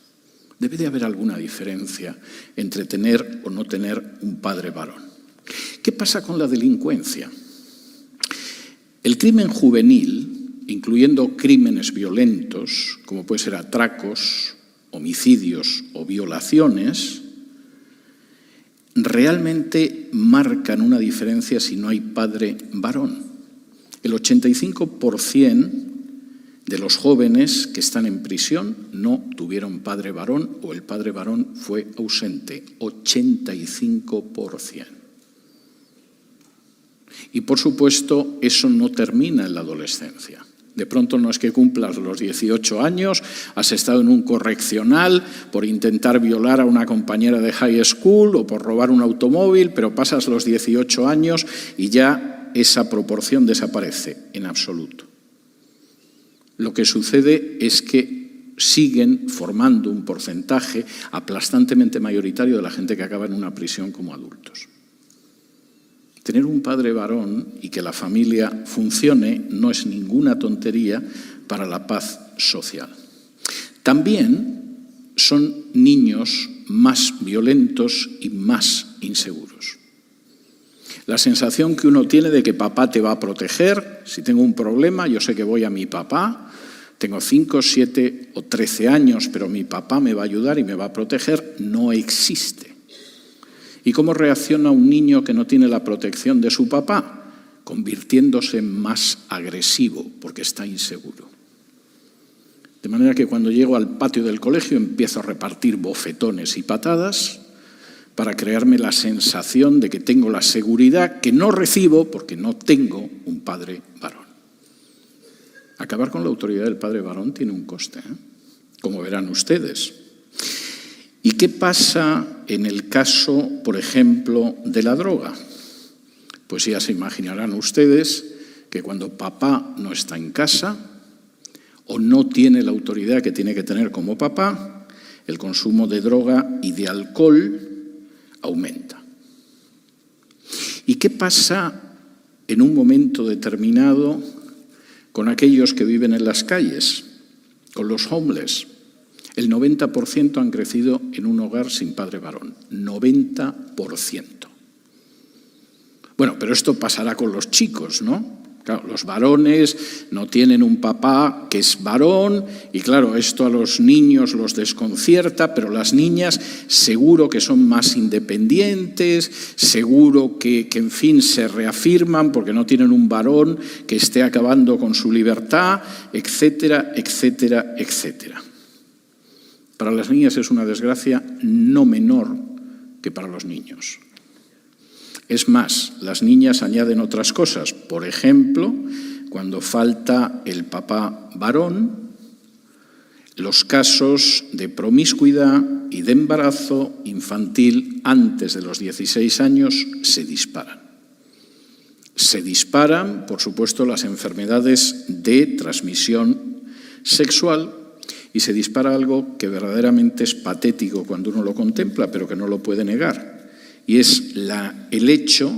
Debe de haber alguna diferencia entre tener o no tener un padre varón. ¿Qué pasa con la delincuencia? El crimen juvenil, incluyendo crímenes violentos, como puede ser atracos, homicidios o violaciones, realmente marcan una diferencia si no hay padre varón. El 85% de los jóvenes que están en prisión no tuvieron padre varón o el padre varón fue ausente. 85%. Y por supuesto, eso no termina en la adolescencia. De pronto no es que cumplas los 18 años, has estado en un correccional por intentar violar a una compañera de high school o por robar un automóvil, pero pasas los 18 años y ya esa proporción desaparece en absoluto. Lo que sucede es que siguen formando un porcentaje aplastantemente mayoritario de la gente que acaba en una prisión como adultos. Tener un padre varón y que la familia funcione no es ninguna tontería para la paz social. También son niños más violentos y más inseguros. La sensación que uno tiene de que papá te va a proteger, si tengo un problema, yo sé que voy a mi papá, tengo 5, 7 o 13 años, pero mi papá me va a ayudar y me va a proteger, no existe. ¿Y cómo reacciona un niño que no tiene la protección de su papá? Convirtiéndose en más agresivo, porque está inseguro. De manera que cuando llego al patio del colegio empiezo a repartir bofetones y patadas para crearme la sensación de que tengo la seguridad que no recibo porque no tengo un padre varón. Acabar con la autoridad del padre varón tiene un coste, como verán ustedes. ¿Y qué pasa en el caso, por ejemplo, de la droga? Pues ya se imaginarán ustedes que cuando papá no está en casa o no tiene la autoridad que tiene que tener como papá, el consumo de droga y de alcohol aumenta. ¿Y qué pasa en un momento determinado con aquellos que viven en las calles, con los homeless? El 90% han crecido en un hogar sin padre varón. 90%. Bueno, pero esto pasará con los chicos, ¿no? Claro, los varones no tienen un papá que es varón y claro, esto a los niños los desconcierta, pero las niñas seguro que son más independientes, seguro que en fin se reafirman porque no tienen un varón que esté acabando con su libertad, etcétera, etcétera, etcétera. Para las niñas es una desgracia no menor que para los niños. Es más, las niñas añaden otras cosas. Por ejemplo, cuando falta el papá varón, los casos de promiscuidad y de embarazo infantil antes de los 16 años se disparan. Se disparan, por supuesto, las enfermedades de transmisión sexual y se dispara algo que verdaderamente es patético cuando uno lo contempla, pero que no lo puede negar. Y es el hecho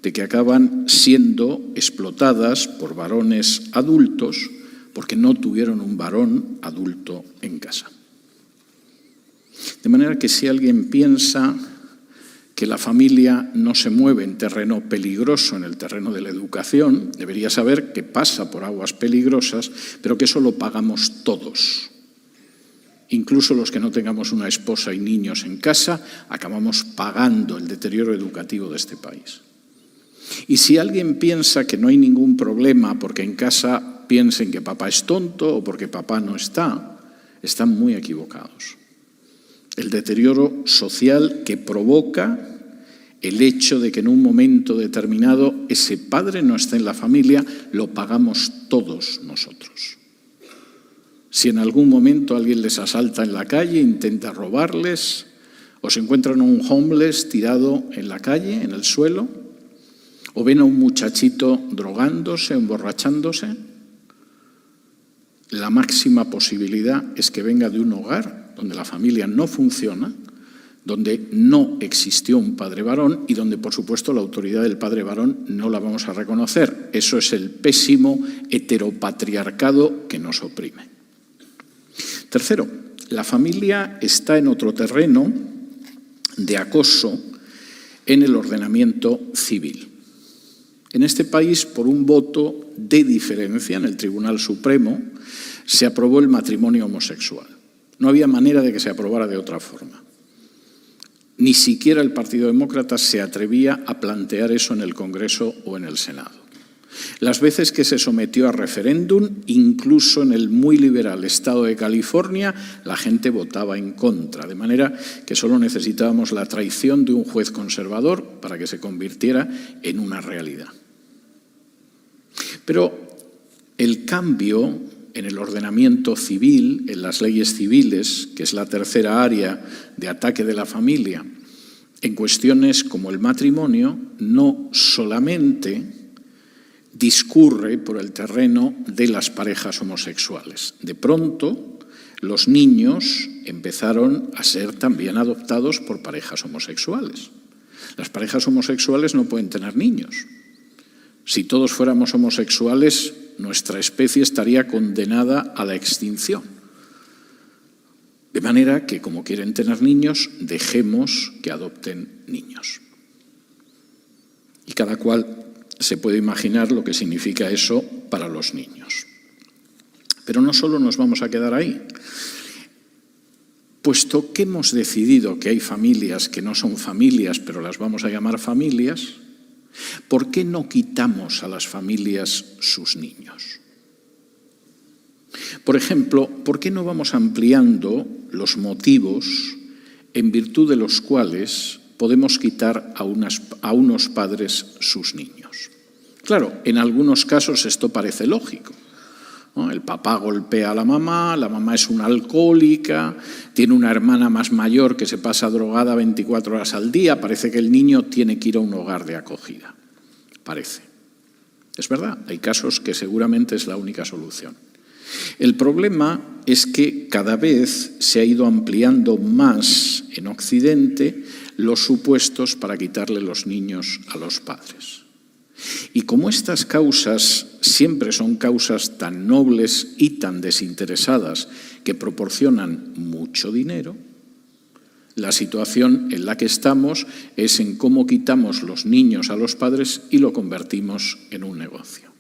de que acaban siendo explotadas por varones adultos porque no tuvieron un varón adulto en casa. De manera que si alguien piensa que la familia no se mueve en terreno peligroso, en el terreno de la educación, debería saber que pasa por aguas peligrosas, pero que eso lo pagamos todos. Incluso los que no tengamos una esposa y niños en casa, acabamos pagando el deterioro educativo de este país. Y si alguien piensa que no hay ningún problema porque en casa piensen que papá es tonto o porque papá no está, están muy equivocados. El deterioro social que provoca el hecho de que en un momento determinado ese padre no esté en la familia, lo pagamos todos nosotros. Si en algún momento alguien les asalta en la calle, intenta robarles, o se encuentran a un homeless tirado en la calle, en el suelo, o ven a un muchachito drogándose, emborrachándose, la máxima posibilidad es que venga de un hogar donde la familia no funciona, donde no existió un padre varón y donde, por supuesto, la autoridad del padre varón no la vamos a reconocer. Eso es el pésimo heteropatriarcado que nos oprime. Tercero, la familia está en otro terreno de acoso en el ordenamiento civil. En este país, por un voto de diferencia en el Tribunal Supremo, se aprobó el matrimonio homosexual. No había manera de que se aprobara de otra forma. Ni siquiera el Partido Demócrata se atrevía a plantear eso en el Congreso o en el Senado. Las veces que se sometió a referéndum, incluso en el muy liberal estado de California, la gente votaba en contra, de manera que solo necesitábamos la traición de un juez conservador para que se convirtiera en una realidad. Pero el cambio en el ordenamiento civil, en las leyes civiles, que es la tercera área de ataque de la familia, en cuestiones como el matrimonio, no solamente discurre por el terreno de las parejas homosexuales. De pronto, los niños empezaron a ser también adoptados por parejas homosexuales. Las parejas homosexuales no pueden tener niños. Si todos fuéramos homosexuales, nuestra especie estaría condenada a la extinción. De manera que, como quieren tener niños, dejemos que adopten niños. Y cada cual se puede imaginar lo que significa eso para los niños. Pero no solo nos vamos a quedar ahí. Puesto que hemos decidido que hay familias que no son familias, pero las vamos a llamar familias, ¿por qué no quitamos a las familias sus niños? Por ejemplo, ¿por qué no vamos ampliando los motivos en virtud de los cuales podemos quitar a unos padres sus niños? Claro, en algunos casos esto parece lógico, ¿no? El papá golpea a la mamá es una alcohólica, tiene una hermana más mayor que se pasa drogada 24 horas al día, parece que el niño tiene que ir a un hogar de acogida. Parece. Es verdad, hay casos que seguramente es la única solución. El problema es que cada vez se ha ido ampliando más en Occidente los supuestos para quitarle los niños a los padres. Y como estas causas siempre son causas tan nobles y tan desinteresadas que proporcionan mucho dinero, la situación en la que estamos es en cómo quitamos los niños a los padres y lo convertimos en un negocio.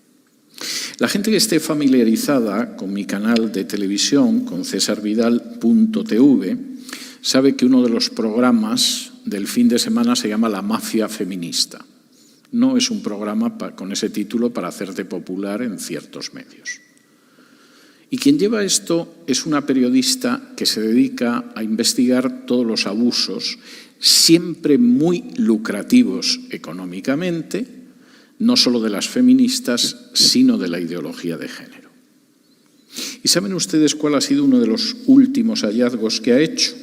La gente que esté familiarizada con mi canal de televisión, con cesarvidal.tv, sabe que uno de los programas del fin de semana se llama La Mafia Feminista. No es un programa con ese título para hacerte popular en ciertos medios. Y quien lleva esto es una periodista que se dedica a investigar todos los abusos, siempre muy lucrativos económicamente, no solo de las feministas, sino de la ideología de género. ¿Y saben ustedes cuál ha sido uno de los últimos hallazgos que ha hecho?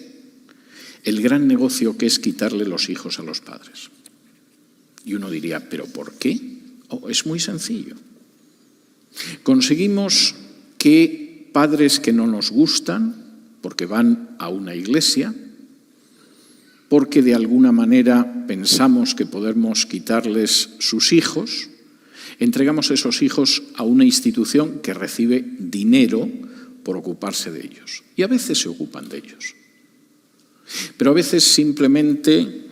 El gran negocio que es quitarle los hijos a los padres. Y uno diría, ¿pero por qué? Es muy sencillo. Conseguimos que padres que no nos gustan, porque van a una iglesia, porque de alguna manera pensamos que podemos quitarles sus hijos, entregamos esos hijos a una institución que recibe dinero por ocuparse de ellos. Y a veces se ocupan de ellos. Pero a veces simplemente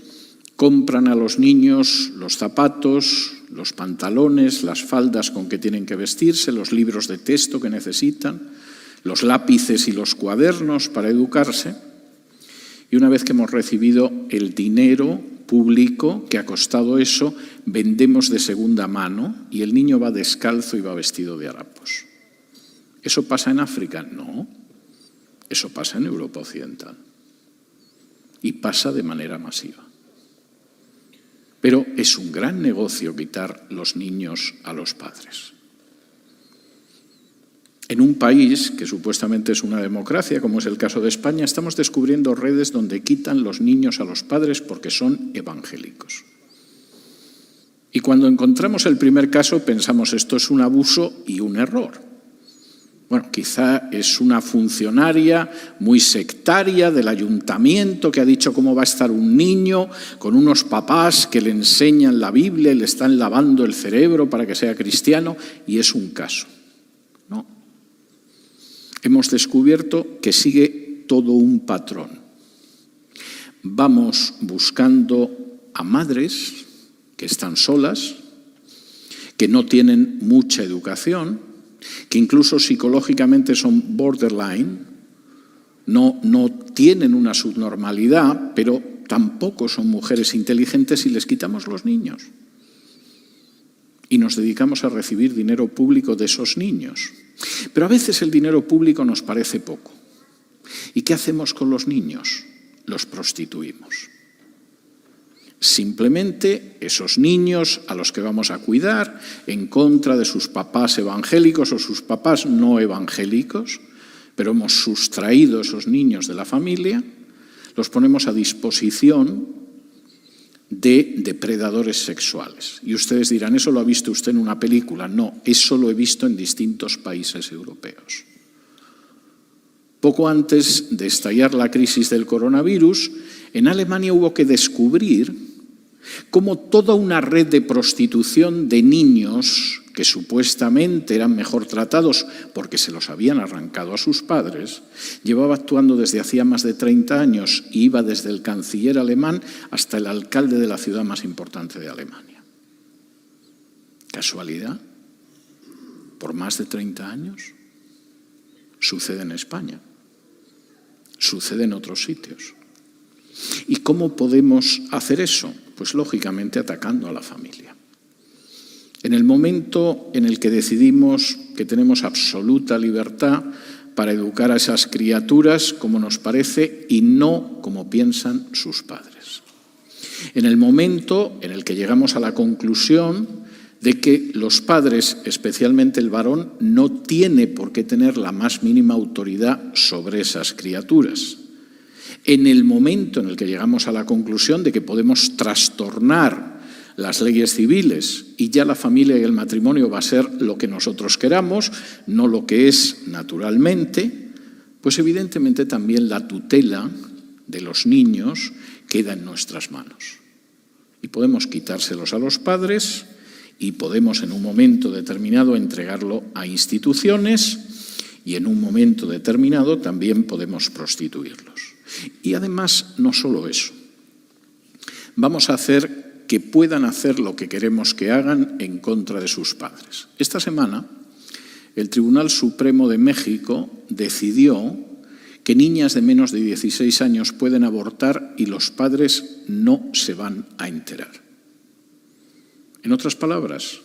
compran a los niños los zapatos, los pantalones, las faldas con que tienen que vestirse, los libros de texto que necesitan, los lápices y los cuadernos para educarse. Y una vez que hemos recibido el dinero público que ha costado eso, vendemos de segunda mano y el niño va descalzo y va vestido de harapos. ¿Eso pasa en África? No. Eso pasa en Europa Occidental. Y pasa de manera masiva. Pero es un gran negocio quitar los niños a los padres. En un país que supuestamente es una democracia, como es el caso de España, estamos descubriendo redes donde quitan los niños a los padres porque son evangélicos. Y cuando encontramos el primer caso pensamos esto es un abuso y un error. Bueno, quizá es una funcionaria muy sectaria del ayuntamiento que ha dicho cómo va a estar un niño con unos papás que le enseñan la Biblia y le están lavando el cerebro para que sea cristiano, y es un caso. No. Hemos descubierto que sigue todo un patrón. Vamos buscando a madres que están solas, que no tienen mucha educación, que incluso psicológicamente son borderline, no tienen una subnormalidad, pero tampoco son mujeres inteligentes, y les quitamos los niños. Y nos dedicamos a recibir dinero público de esos niños. Pero a veces el dinero público nos parece poco. ¿Y qué hacemos con los niños? Los prostituimos. Simplemente esos niños a los que vamos a cuidar en contra de sus papás evangélicos o sus papás no evangélicos, pero hemos sustraído esos niños de la familia, los ponemos a disposición de depredadores sexuales. Y ustedes dirán, ¿eso lo ha visto usted en una película? No, eso lo he visto en distintos países europeos. Poco antes de estallar la crisis del coronavirus, en Alemania hubo que descubrir cómo toda una red de prostitución de niños que supuestamente eran mejor tratados porque se los habían arrancado a sus padres, llevaba actuando desde hacía más de 30 años y iba desde el canciller alemán hasta el alcalde de la ciudad más importante de Alemania. ¿Casualidad? ¿Por más de 30 años? Sucede en España. Sucede en otros sitios. ¿Y cómo podemos hacer eso? Pues lógicamente atacando a la familia. En el momento en el que decidimos que tenemos absoluta libertad para educar a esas criaturas como nos parece y no como piensan sus padres. En el momento en el que llegamos a la conclusión de que los padres, especialmente el varón, no tiene por qué tener la más mínima autoridad sobre esas criaturas. En el momento en el que llegamos a la conclusión de que podemos trastornar las leyes civiles y ya la familia y el matrimonio va a ser lo que nosotros queramos, no lo que es naturalmente, pues evidentemente también la tutela de los niños queda en nuestras manos. Y podemos quitárselos a los padres y podemos en un momento determinado entregarlo a instituciones y en un momento determinado también podemos prostituirlos. Y además, no solo eso, vamos a hacer que puedan hacer lo que queremos que hagan en contra de sus padres. Esta semana, el Tribunal Supremo de México decidió que niñas de menos de 16 años pueden abortar y los padres no se van a enterar. En otras palabras,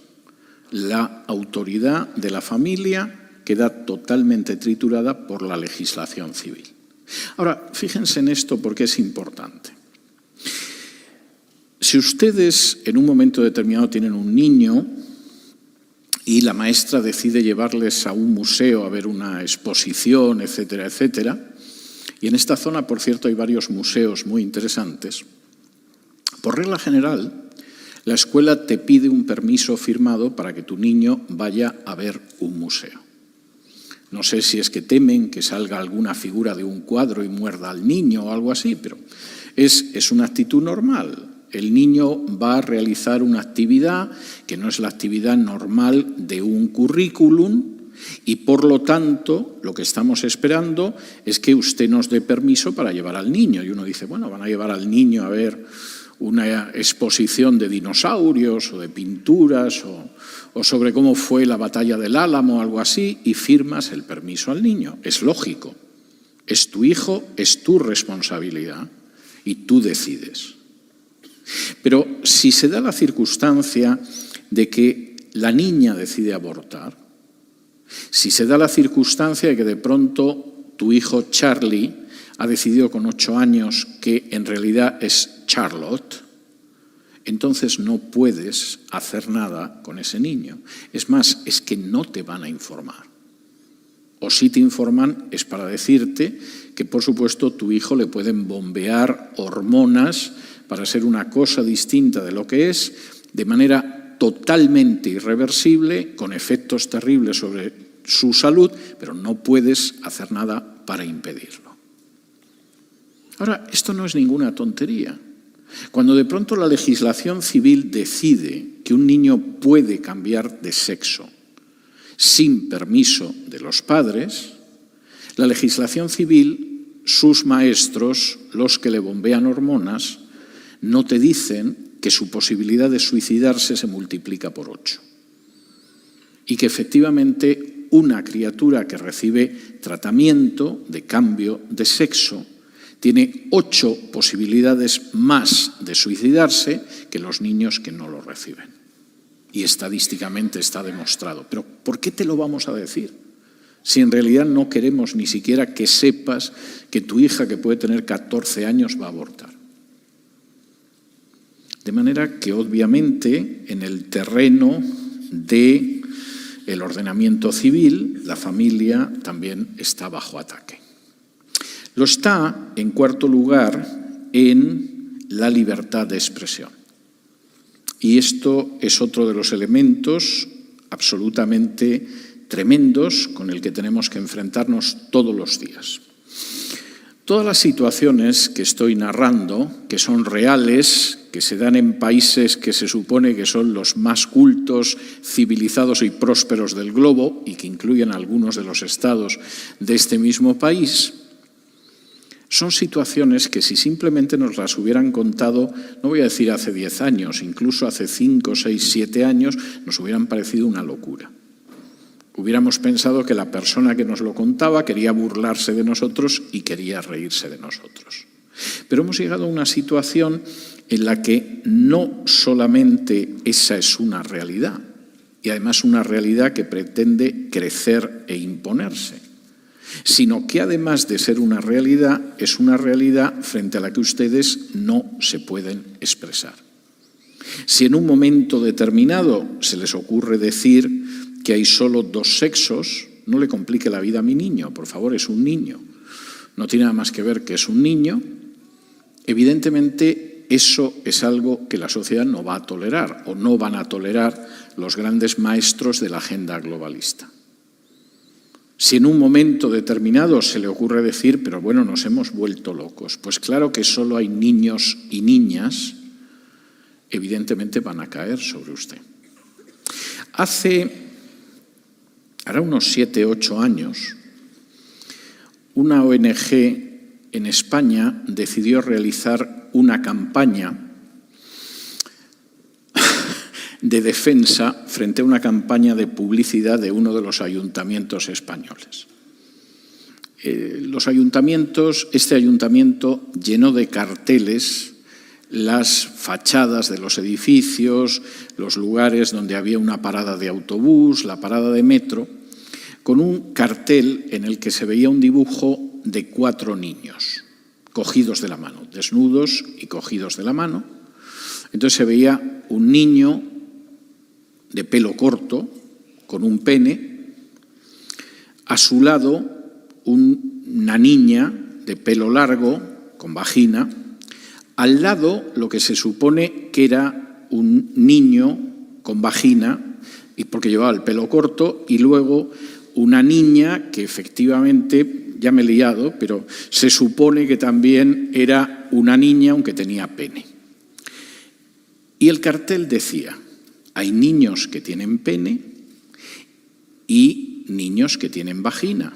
la autoridad de la familia queda totalmente triturada por la legislación civil. Ahora, fíjense en esto porque es importante. Si ustedes en un momento determinado tienen un niño y la maestra decide llevarles a un museo a ver una exposición, etcétera, etcétera, y en esta zona, por cierto, hay varios museos muy interesantes, por regla general, la escuela te pide un permiso firmado para que tu niño vaya a ver un museo. No sé si es que temen que salga alguna figura de un cuadro y muerda al niño o algo así, pero es una actitud normal. El niño va a realizar una actividad que no es la actividad normal de un currículum y, por lo tanto, lo que estamos esperando es que usted nos dé permiso para llevar al niño. Y uno dice, bueno, van a llevar al niño a ver una exposición de dinosaurios o de pinturas o sobre cómo fue la batalla del Álamo o algo así, y firmas el permiso al niño. Es lógico. Es tu hijo, es tu responsabilidad y tú decides. Pero si se da la circunstancia de que la niña decide abortar, si se da la circunstancia de que de pronto tu hijo Charlie ha decidido con 8 años que en realidad es Charlotte, entonces no puedes hacer nada con ese niño. Es más, es que no te van a informar. O si te informan es para decirte que, por supuesto, tu hijo le pueden bombear hormonas para ser una cosa distinta de lo que es, de manera totalmente irreversible, con efectos terribles sobre su salud, pero no puedes hacer nada para impedirlo. Ahora, esto no es ninguna tontería. Cuando de pronto la legislación civil decide que un niño puede cambiar de sexo sin permiso de los padres, la legislación civil, sus maestros, los que le bombean hormonas, no te dicen que su posibilidad de suicidarse se multiplica por 8. Y que efectivamente una criatura que recibe tratamiento de cambio de sexo tiene 8 posibilidades más de suicidarse que los niños que no lo reciben. Y estadísticamente está demostrado. Pero ¿por qué te lo vamos a decir? Si en realidad no queremos ni siquiera que sepas que tu hija, que puede tener 14 años, va a abortar. De manera que obviamente en el terreno del ordenamiento civil, la familia también está bajo ataque. Lo está, en cuarto lugar, en la libertad de expresión. Y esto es otro de los elementos absolutamente tremendos con el que tenemos que enfrentarnos todos los días. Todas las situaciones que estoy narrando, que son reales, que se dan en países que se supone que son los más cultos, civilizados y prósperos del globo, y que incluyen algunos de los estados de este mismo país, son situaciones que si simplemente nos las hubieran contado, no voy a decir hace 10 años, incluso hace 5, 6, 7 años, nos hubieran parecido una locura. Hubiéramos pensado que la persona que nos lo contaba quería burlarse de nosotros y quería reírse de nosotros. Pero hemos llegado a una situación en la que no solamente esa es una realidad, y además una realidad que pretende crecer e imponerse, sino que además de ser una realidad, es una realidad frente a la que ustedes no se pueden expresar. Si en un momento determinado se les ocurre decir que hay solo 2 sexos, no le complique la vida a mi niño, por favor, es un niño. No tiene nada más que ver que es un niño. Evidentemente, eso es algo que la sociedad no va a tolerar, o no van a tolerar los grandes maestros de la agenda globalista. Si en un momento determinado se le ocurre decir, pero bueno, nos hemos vuelto locos, pues claro que solo hay niños y niñas, evidentemente van a caer sobre usted. Hará unos 7, 8 años, una ONG en España decidió realizar una campaña de defensa frente a una campaña de publicidad de uno de los ayuntamientos españoles. Este ayuntamiento llenó de carteles las fachadas de los edificios, los lugares donde había una parada de autobús, la parada de metro, con un cartel en el que se veía un dibujo de 4 niños, cogidos de la mano, desnudos y cogidos de la mano. Entonces se veía un niño de pelo corto, con un pene, a su lado una niña de pelo largo, con vagina, al lado lo que se supone que era un niño con vagina, y porque llevaba el pelo corto, y luego una niña que efectivamente, ya me he liado, pero se supone que también era una niña aunque tenía pene. Y el cartel decía, hay niños que tienen pene y niños que tienen vagina.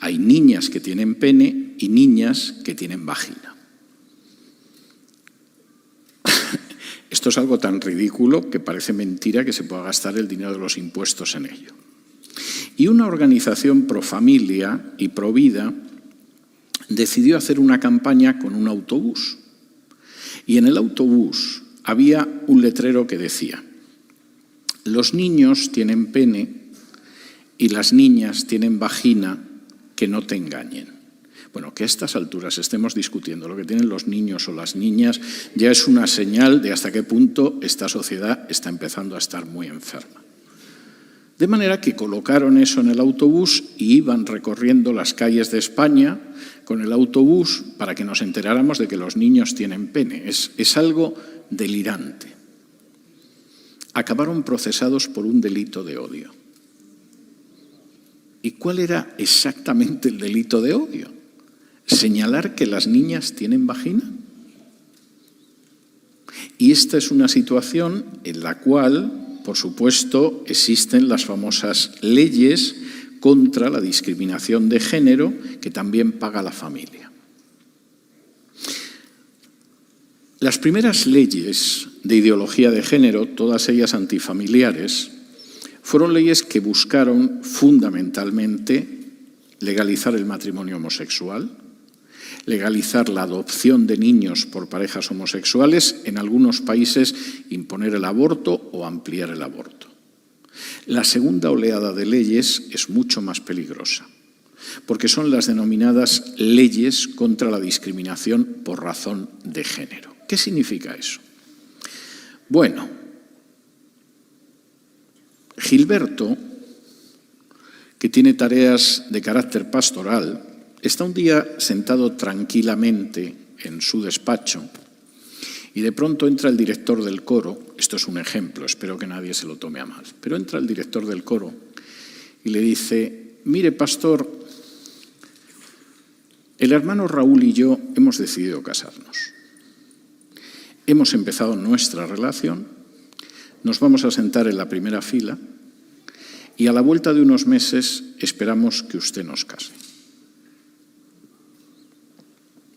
Hay niñas que tienen pene y niñas que tienen vagina. Esto es algo tan ridículo que parece mentira que se pueda gastar el dinero de los impuestos en ello. Y una organización pro familia y pro vida decidió hacer una campaña con un autobús. Y en el autobús había un letrero que decía, los niños tienen pene y las niñas tienen vagina, que no te engañen. Bueno, que a estas alturas estemos discutiendo lo que tienen los niños o las niñas ya es una señal de hasta qué punto esta sociedad está empezando a estar muy enferma. De manera que colocaron eso en el autobús y iban recorriendo las calles de España con el autobús para que nos enteráramos de que los niños tienen pene. Es algo delirante. Acabaron procesados por un delito de odio. ¿Y cuál era exactamente el delito de odio? ¿Señalar que las niñas tienen vagina? Y esta es una situación en la cual, por supuesto, existen las famosas leyes contra la discriminación de género que también paga la familia. Las primeras leyes de ideología de género, todas ellas antifamiliares, fueron leyes que buscaron fundamentalmente legalizar el matrimonio homosexual, legalizar la adopción de niños por parejas homosexuales, en algunos países imponer el aborto o ampliar el aborto. La segunda oleada de leyes es mucho más peligrosa, porque son las denominadas leyes contra la discriminación por razón de género. ¿Qué significa eso? Bueno, Gilberto, que tiene tareas de carácter pastoral, está un día sentado tranquilamente en su despacho y de pronto entra el director del coro. Esto es un ejemplo, espero que nadie se lo tome a mal, pero entra el director del coro y le dice: mire, pastor, el hermano Raúl y yo hemos decidido casarnos. Hemos empezado nuestra relación, nos vamos a sentar en la primera fila y a la vuelta de unos meses esperamos que usted nos case.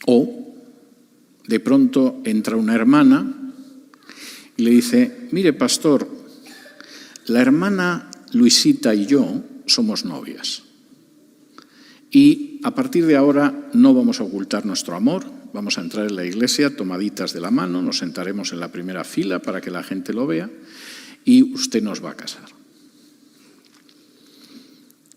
O, de pronto, entra una hermana y le dice: mire, pastor, la hermana Luisita y yo somos novias y a partir de ahora no vamos a ocultar nuestro amor, vamos a entrar en la iglesia tomaditas de la mano, nos sentaremos en la primera fila para que la gente lo vea y usted nos va a casar.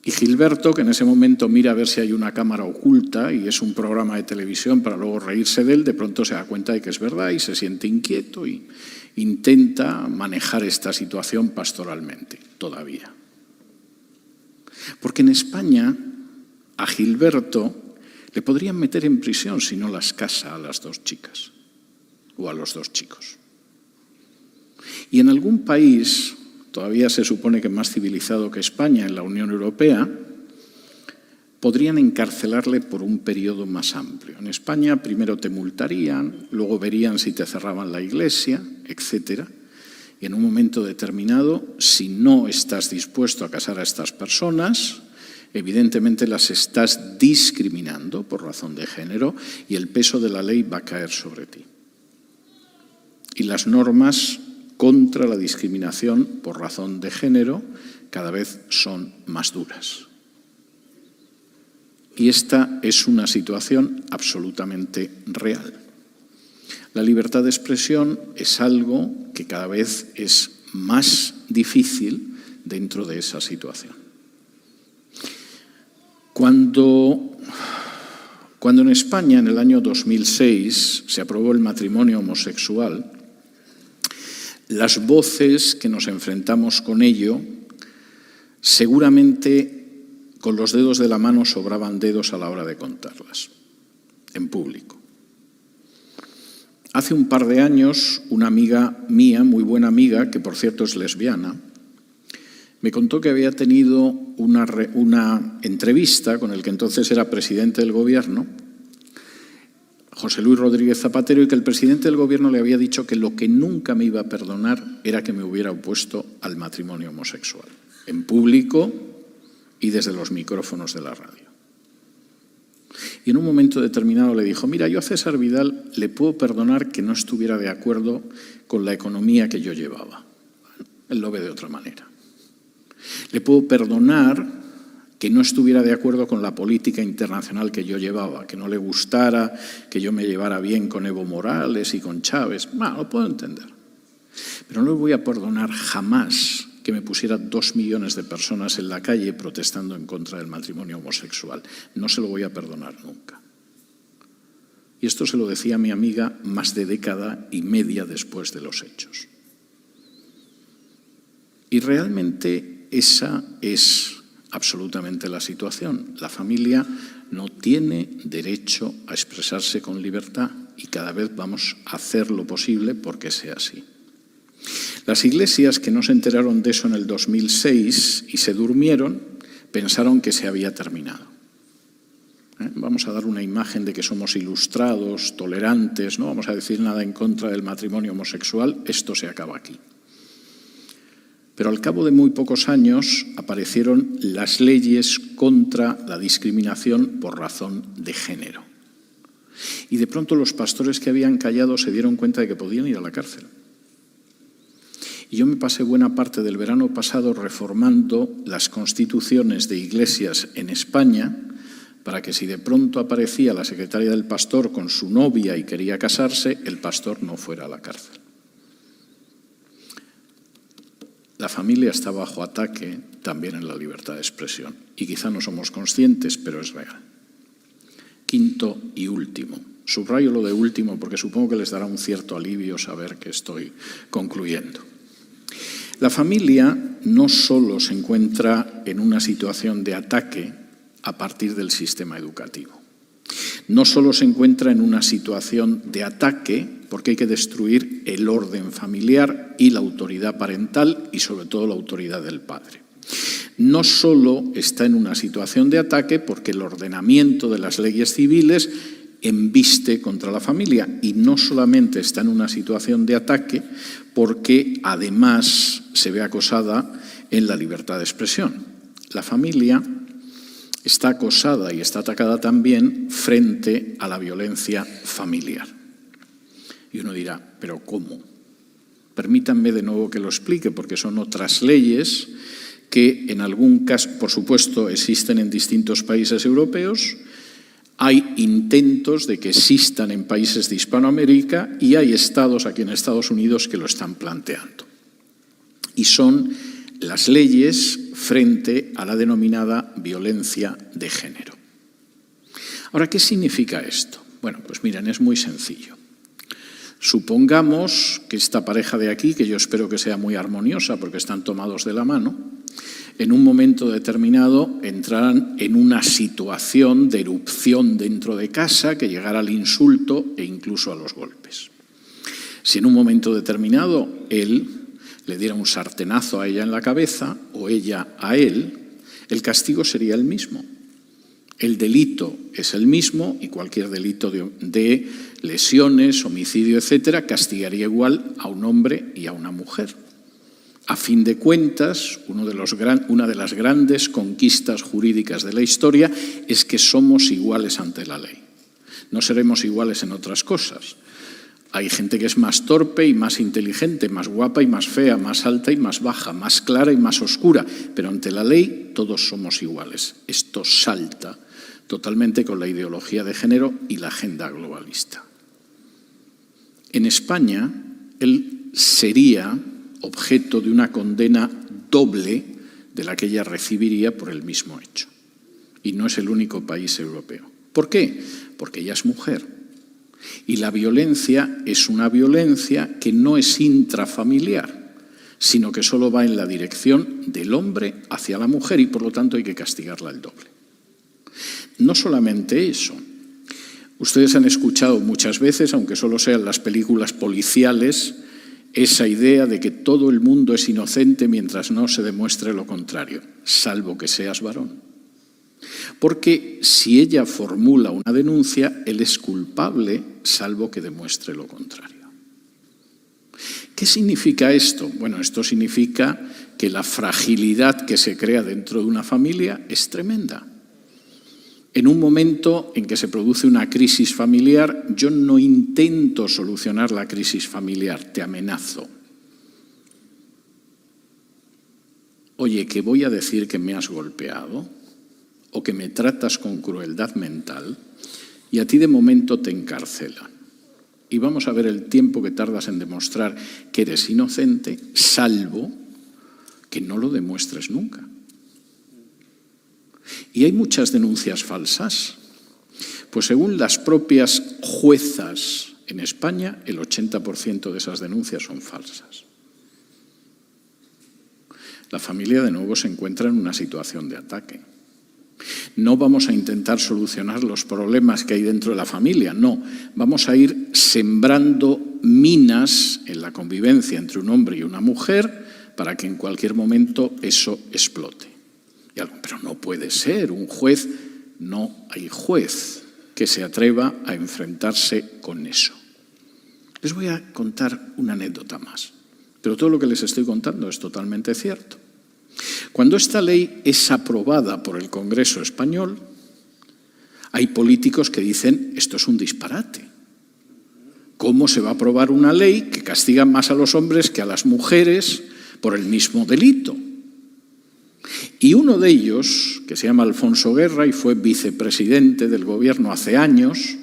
Y Gilberto, que en ese momento mira a ver si hay una cámara oculta y es un programa de televisión para luego reírse de él, de pronto se da cuenta de que es verdad y se siente inquieto y intenta manejar esta situación pastoralmente, todavía. Porque en España a Gilberto le podrían meter en prisión si no las casa a las dos chicas o a los dos chicos. Y en algún país, todavía se supone que más civilizado que España, en la Unión Europea, podrían encarcelarle por un periodo más amplio. En España primero te multarían, luego verían si te cerraban la iglesia, etc. Y en un momento determinado, si no estás dispuesto a casar a estas personas, evidentemente las estás discriminando por razón de género y el peso de la ley va a caer sobre ti. Y las normas contra la discriminación por razón de género cada vez son más duras. Y esta es una situación absolutamente real. La libertad de expresión es algo que cada vez es más difícil dentro de esa situación. Cuando en España, en el año 2006, se aprobó el matrimonio homosexual, las voces que nos enfrentamos con ello, seguramente con los dedos de la mano sobraban dedos a la hora de contarlas, en público. Hace un par de años, una amiga mía, muy buena amiga, que por cierto es lesbiana, me contó que había tenido una entrevista con el que entonces era presidente del gobierno, José Luis Rodríguez Zapatero, y que el presidente del gobierno le había dicho que lo que nunca me iba a perdonar era que me hubiera opuesto al matrimonio homosexual, en público y desde los micrófonos de la radio. Y en un momento determinado le dijo: mira, yo a César Vidal le puedo perdonar que no estuviera de acuerdo con la economía que yo llevaba. Bueno, él lo ve de otra manera. Le puedo perdonar que no estuviera de acuerdo con la política internacional que yo llevaba, que no le gustara que yo me llevara bien con Evo Morales y con Chávez. Bueno, lo puedo entender. Pero no le voy a perdonar jamás que me pusiera 2 millones de personas en la calle protestando en contra del matrimonio homosexual. No se lo voy a perdonar nunca. Y esto se lo decía a mi amiga más de década y media después de los hechos. Y realmente esa es absolutamente la situación. La familia no tiene derecho a expresarse con libertad y cada vez vamos a hacer lo posible porque sea así. Las iglesias que no se enteraron de eso en el 2006 y se durmieron, pensaron que se había terminado. Vamos a dar una imagen de que somos ilustrados, tolerantes, no vamos a decir nada en contra del matrimonio homosexual, esto se acaba aquí. Pero al cabo de muy pocos años aparecieron las leyes contra la discriminación por razón de género. Y de pronto los pastores que habían callado se dieron cuenta de que podían ir a la cárcel. Y yo me pasé buena parte del verano pasado reformando las constituciones de iglesias en España para que si de pronto aparecía la secretaria del pastor con su novia y quería casarse, el pastor no fuera a la cárcel. La familia está bajo ataque también en la libertad de expresión. Y quizá no somos conscientes, pero es real. Quinto y último. Subrayo lo de último porque supongo que les dará un cierto alivio saber que estoy concluyendo. La familia no solo se encuentra en una situación de ataque a partir del sistema educativo. No solo se encuentra en una situación de ataque porque hay que destruir el orden familiar y la autoridad parental y sobre todo la autoridad del padre. No solo está en una situación de ataque porque el ordenamiento de las leyes civiles embiste contra la familia y no solamente está en una situación de ataque porque además se ve acosada en la libertad de expresión. La familia está acosada y está atacada también frente a la violencia familiar. Y uno dirá, ¿pero cómo? Permítanme de nuevo que lo explique porque son otras leyes que en algún caso, por supuesto, existen en distintos países europeos. Hay intentos de que existan en países de Hispanoamérica y hay estados aquí en Estados Unidos que lo están planteando. Y son las leyes frente a la denominada violencia de género. Ahora, ¿qué significa esto? Bueno, pues miren, es muy sencillo. Supongamos que esta pareja de aquí, que yo espero que sea muy armoniosa porque están tomados de la mano, en un momento determinado entraran en una situación de erupción dentro de casa que llegara al insulto e incluso a los golpes. Si en un momento determinado él le diera un sartenazo a ella en la cabeza o ella a él, el castigo sería el mismo. El delito es el mismo y cualquier delito de lesiones, homicidio, etcétera, castigaría igual a un hombre y a una mujer. A fin de cuentas, una de las grandes conquistas jurídicas de la historia es que somos iguales ante la ley. No seremos iguales en otras cosas. Hay gente que es más torpe y más inteligente, más guapa y más fea, más alta y más baja, más clara y más oscura, pero ante la ley todos somos iguales. Esto salta totalmente con la ideología de género y la agenda globalista. En España, él sería objeto de una condena doble de la que ella recibiría por el mismo hecho. Y no es el único país europeo. ¿Por qué? Porque ella es mujer. Y la violencia es una violencia que no es intrafamiliar, sino que solo va en la dirección del hombre hacia la mujer y por lo tanto hay que castigarla el doble. No solamente eso. Ustedes han escuchado muchas veces, aunque solo sean las películas policiales, esa idea de que todo el mundo es inocente mientras no se demuestre lo contrario, salvo que seas varón. Porque si ella formula una denuncia, él es culpable, salvo que demuestre lo contrario. ¿Qué significa esto? Bueno, esto significa que la fragilidad que se crea dentro de una familia es tremenda. En un momento en que se produce una crisis familiar, yo no intento solucionar la crisis familiar, te amenazo. Oye, que voy a decir que me has golpeado o que me tratas con crueldad mental y a ti de momento te encarcelan. Y vamos a ver el tiempo que tardas en demostrar que eres inocente, salvo que no lo demuestres nunca. Y hay muchas denuncias falsas. Pues según las propias juezas en España, el 80% de esas denuncias son falsas. La familia de nuevo se encuentra en una situación de ataque. No vamos a intentar solucionar los problemas que hay dentro de la familia, no. Vamos a ir sembrando minas en la convivencia entre un hombre y una mujer para que en cualquier momento eso explote. Pero no puede ser, un juez, no hay juez que se atreva a enfrentarse con eso. Les voy a contar una anécdota más, pero todo lo que les estoy contando es totalmente cierto. Cuando esta ley es aprobada por el Congreso español, hay políticos que dicen, esto es un disparate. ¿Cómo se va a aprobar una ley que castiga más a los hombres que a las mujeres por el mismo delito? Y uno de ellos, que se llama Alfonso Guerra y fue vicepresidente del gobierno hace años,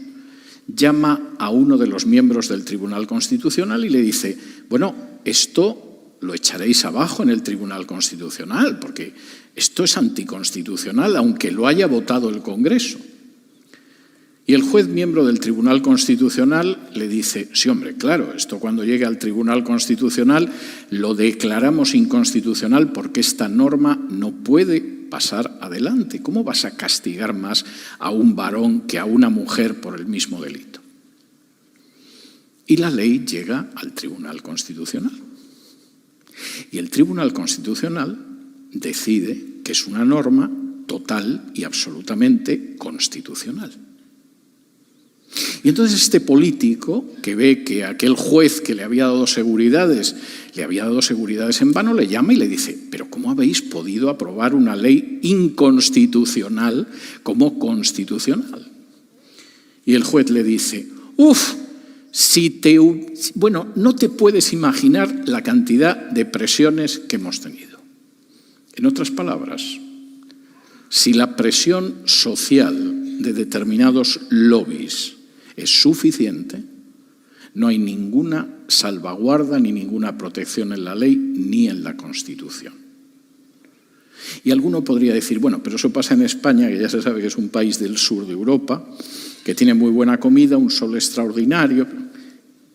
llama a uno de los miembros del Tribunal Constitucional y le dice, bueno, esto lo echaréis abajo en el Tribunal Constitucional, porque esto es anticonstitucional, aunque lo haya votado el Congreso. Y el juez miembro del Tribunal Constitucional le dice, sí, hombre, claro, esto cuando llegue al Tribunal Constitucional lo declaramos inconstitucional porque esta norma no puede pasar adelante. ¿Cómo vas a castigar más a un varón que a una mujer por el mismo delito? Y la ley llega al Tribunal Constitucional. Y el Tribunal Constitucional decide que es una norma total y absolutamente constitucional. Y entonces este político, que ve que aquel juez que le había dado seguridades en vano, le llama y le dice, pero ¿cómo habéis podido aprobar una ley inconstitucional como constitucional? Y el juez le dice, no te puedes imaginar la cantidad de presiones que hemos tenido. En otras palabras, si la presión social de determinados lobbies es suficiente, no hay ninguna salvaguarda ni ninguna protección en la ley ni en la Constitución. Y alguno podría decir, bueno, pero eso pasa en España, que ya se sabe que es un país del sur de Europa, que tiene muy buena comida, un sol extraordinario.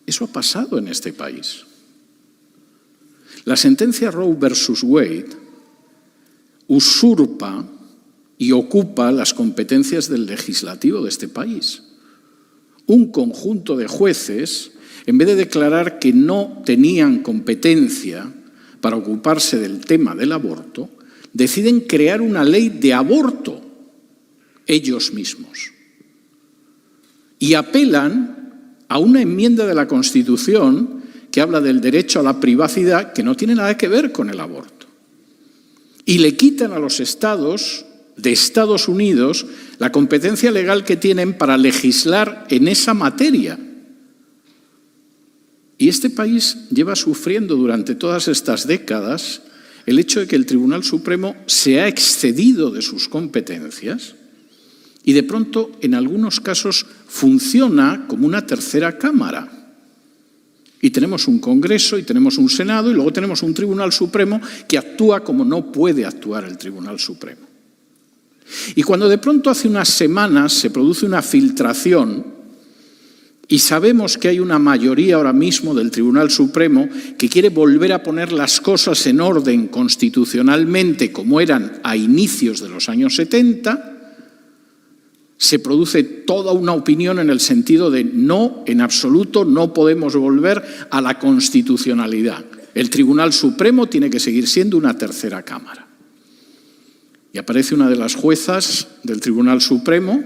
Eso ha pasado en este país. La sentencia Roe versus Wade usurpa y ocupa las competencias del legislativo de este país. Un conjunto de jueces, en vez de declarar que no tenían competencia para ocuparse del tema del aborto, deciden crear una ley de aborto ellos mismos. Y apelan a una enmienda de la Constitución que habla del derecho a la privacidad que no tiene nada que ver con el aborto. Y le quitan a los estados de Estados Unidos la competencia legal que tienen para legislar en esa materia. Y este país lleva sufriendo durante todas estas décadas el hecho de que el Tribunal Supremo se ha excedido de sus competencias y de pronto, en algunos casos, funciona como una tercera cámara. Y tenemos un Congreso y tenemos un Senado y luego tenemos un Tribunal Supremo que actúa como no puede actuar el Tribunal Supremo. Y cuando de pronto hace unas semanas se produce una filtración y sabemos que hay una mayoría ahora mismo del Tribunal Supremo que quiere volver a poner las cosas en orden constitucionalmente como eran a inicios de los años 70, se produce toda una opinión en el sentido de no, en absoluto, no podemos volver a la constitucionalidad. El Tribunal Supremo tiene que seguir siendo una tercera cámara. Y aparece una de las juezas del Tribunal Supremo,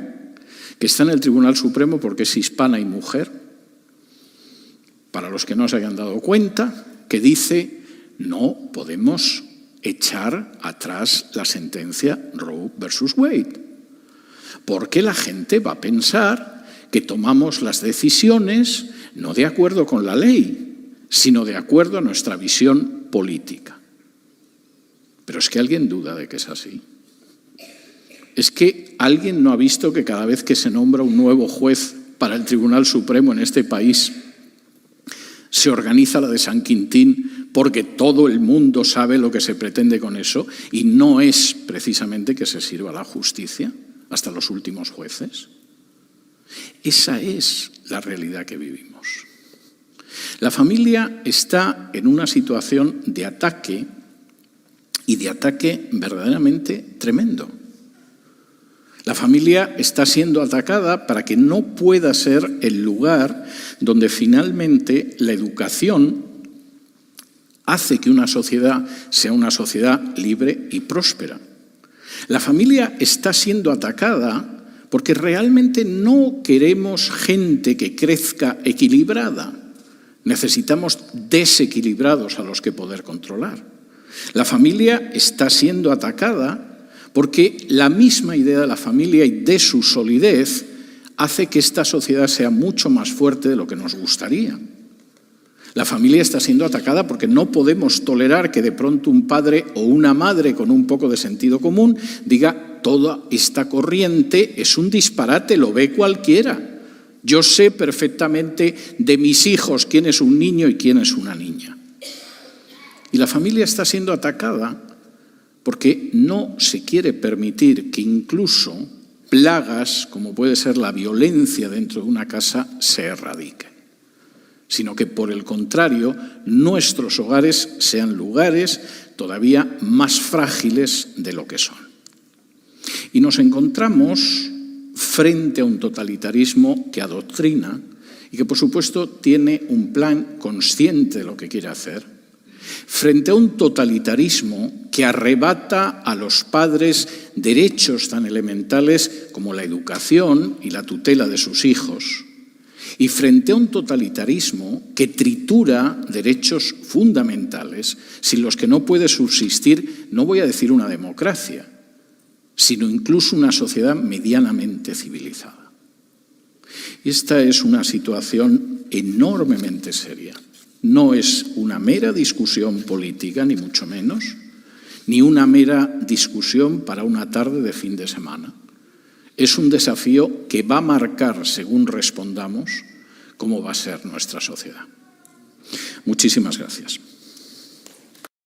que está en el Tribunal Supremo porque es hispana y mujer, para los que no se hayan dado cuenta, que dice, no podemos echar atrás la sentencia Roe versus Wade, porque la gente va a pensar que tomamos las decisiones no de acuerdo con la ley, sino de acuerdo a nuestra visión política. Pero es que alguien duda de que es así. Es que alguien no ha visto que cada vez que se nombra un nuevo juez para el Tribunal Supremo en este país, se organiza la de San Quintín porque todo el mundo sabe lo que se pretende con eso y no es precisamente que se sirva la justicia hasta los últimos jueces. Esa es la realidad que vivimos. La familia está en una situación de ataque y de ataque verdaderamente tremendo. La familia está siendo atacada para que no pueda ser el lugar donde finalmente la educación hace que una sociedad sea una sociedad libre y próspera. La familia está siendo atacada porque realmente no queremos gente que crezca equilibrada. Necesitamos desequilibrados a los que poder controlar. La familia está siendo atacada porque la misma idea de la familia y de su solidez hace que esta sociedad sea mucho más fuerte de lo que nos gustaría. La familia está siendo atacada porque no podemos tolerar que de pronto un padre o una madre con un poco de sentido común diga: toda esta corriente es un disparate, lo ve cualquiera. Yo sé perfectamente de mis hijos quién es un niño y quién es una niña. Y la familia está siendo atacada porque no se quiere permitir que incluso plagas, como puede ser la violencia dentro de una casa, se erradiquen, sino que, por el contrario, nuestros hogares sean lugares todavía más frágiles de lo que son. Y nos encontramos frente a un totalitarismo que adoctrina y que, por supuesto, tiene un plan consciente de lo que quiere hacer, frente a un totalitarismo que arrebata a los padres derechos tan elementales como la educación y la tutela de sus hijos, y frente a un totalitarismo que tritura derechos fundamentales sin los que no puede subsistir, no voy a decir una democracia, sino incluso una sociedad medianamente civilizada. Y esta es una situación enormemente seria. No es una mera discusión política, ni mucho menos, ni una mera discusión para una tarde de fin de semana. Es un desafío que va a marcar, según respondamos, cómo va a ser nuestra sociedad. Muchísimas gracias.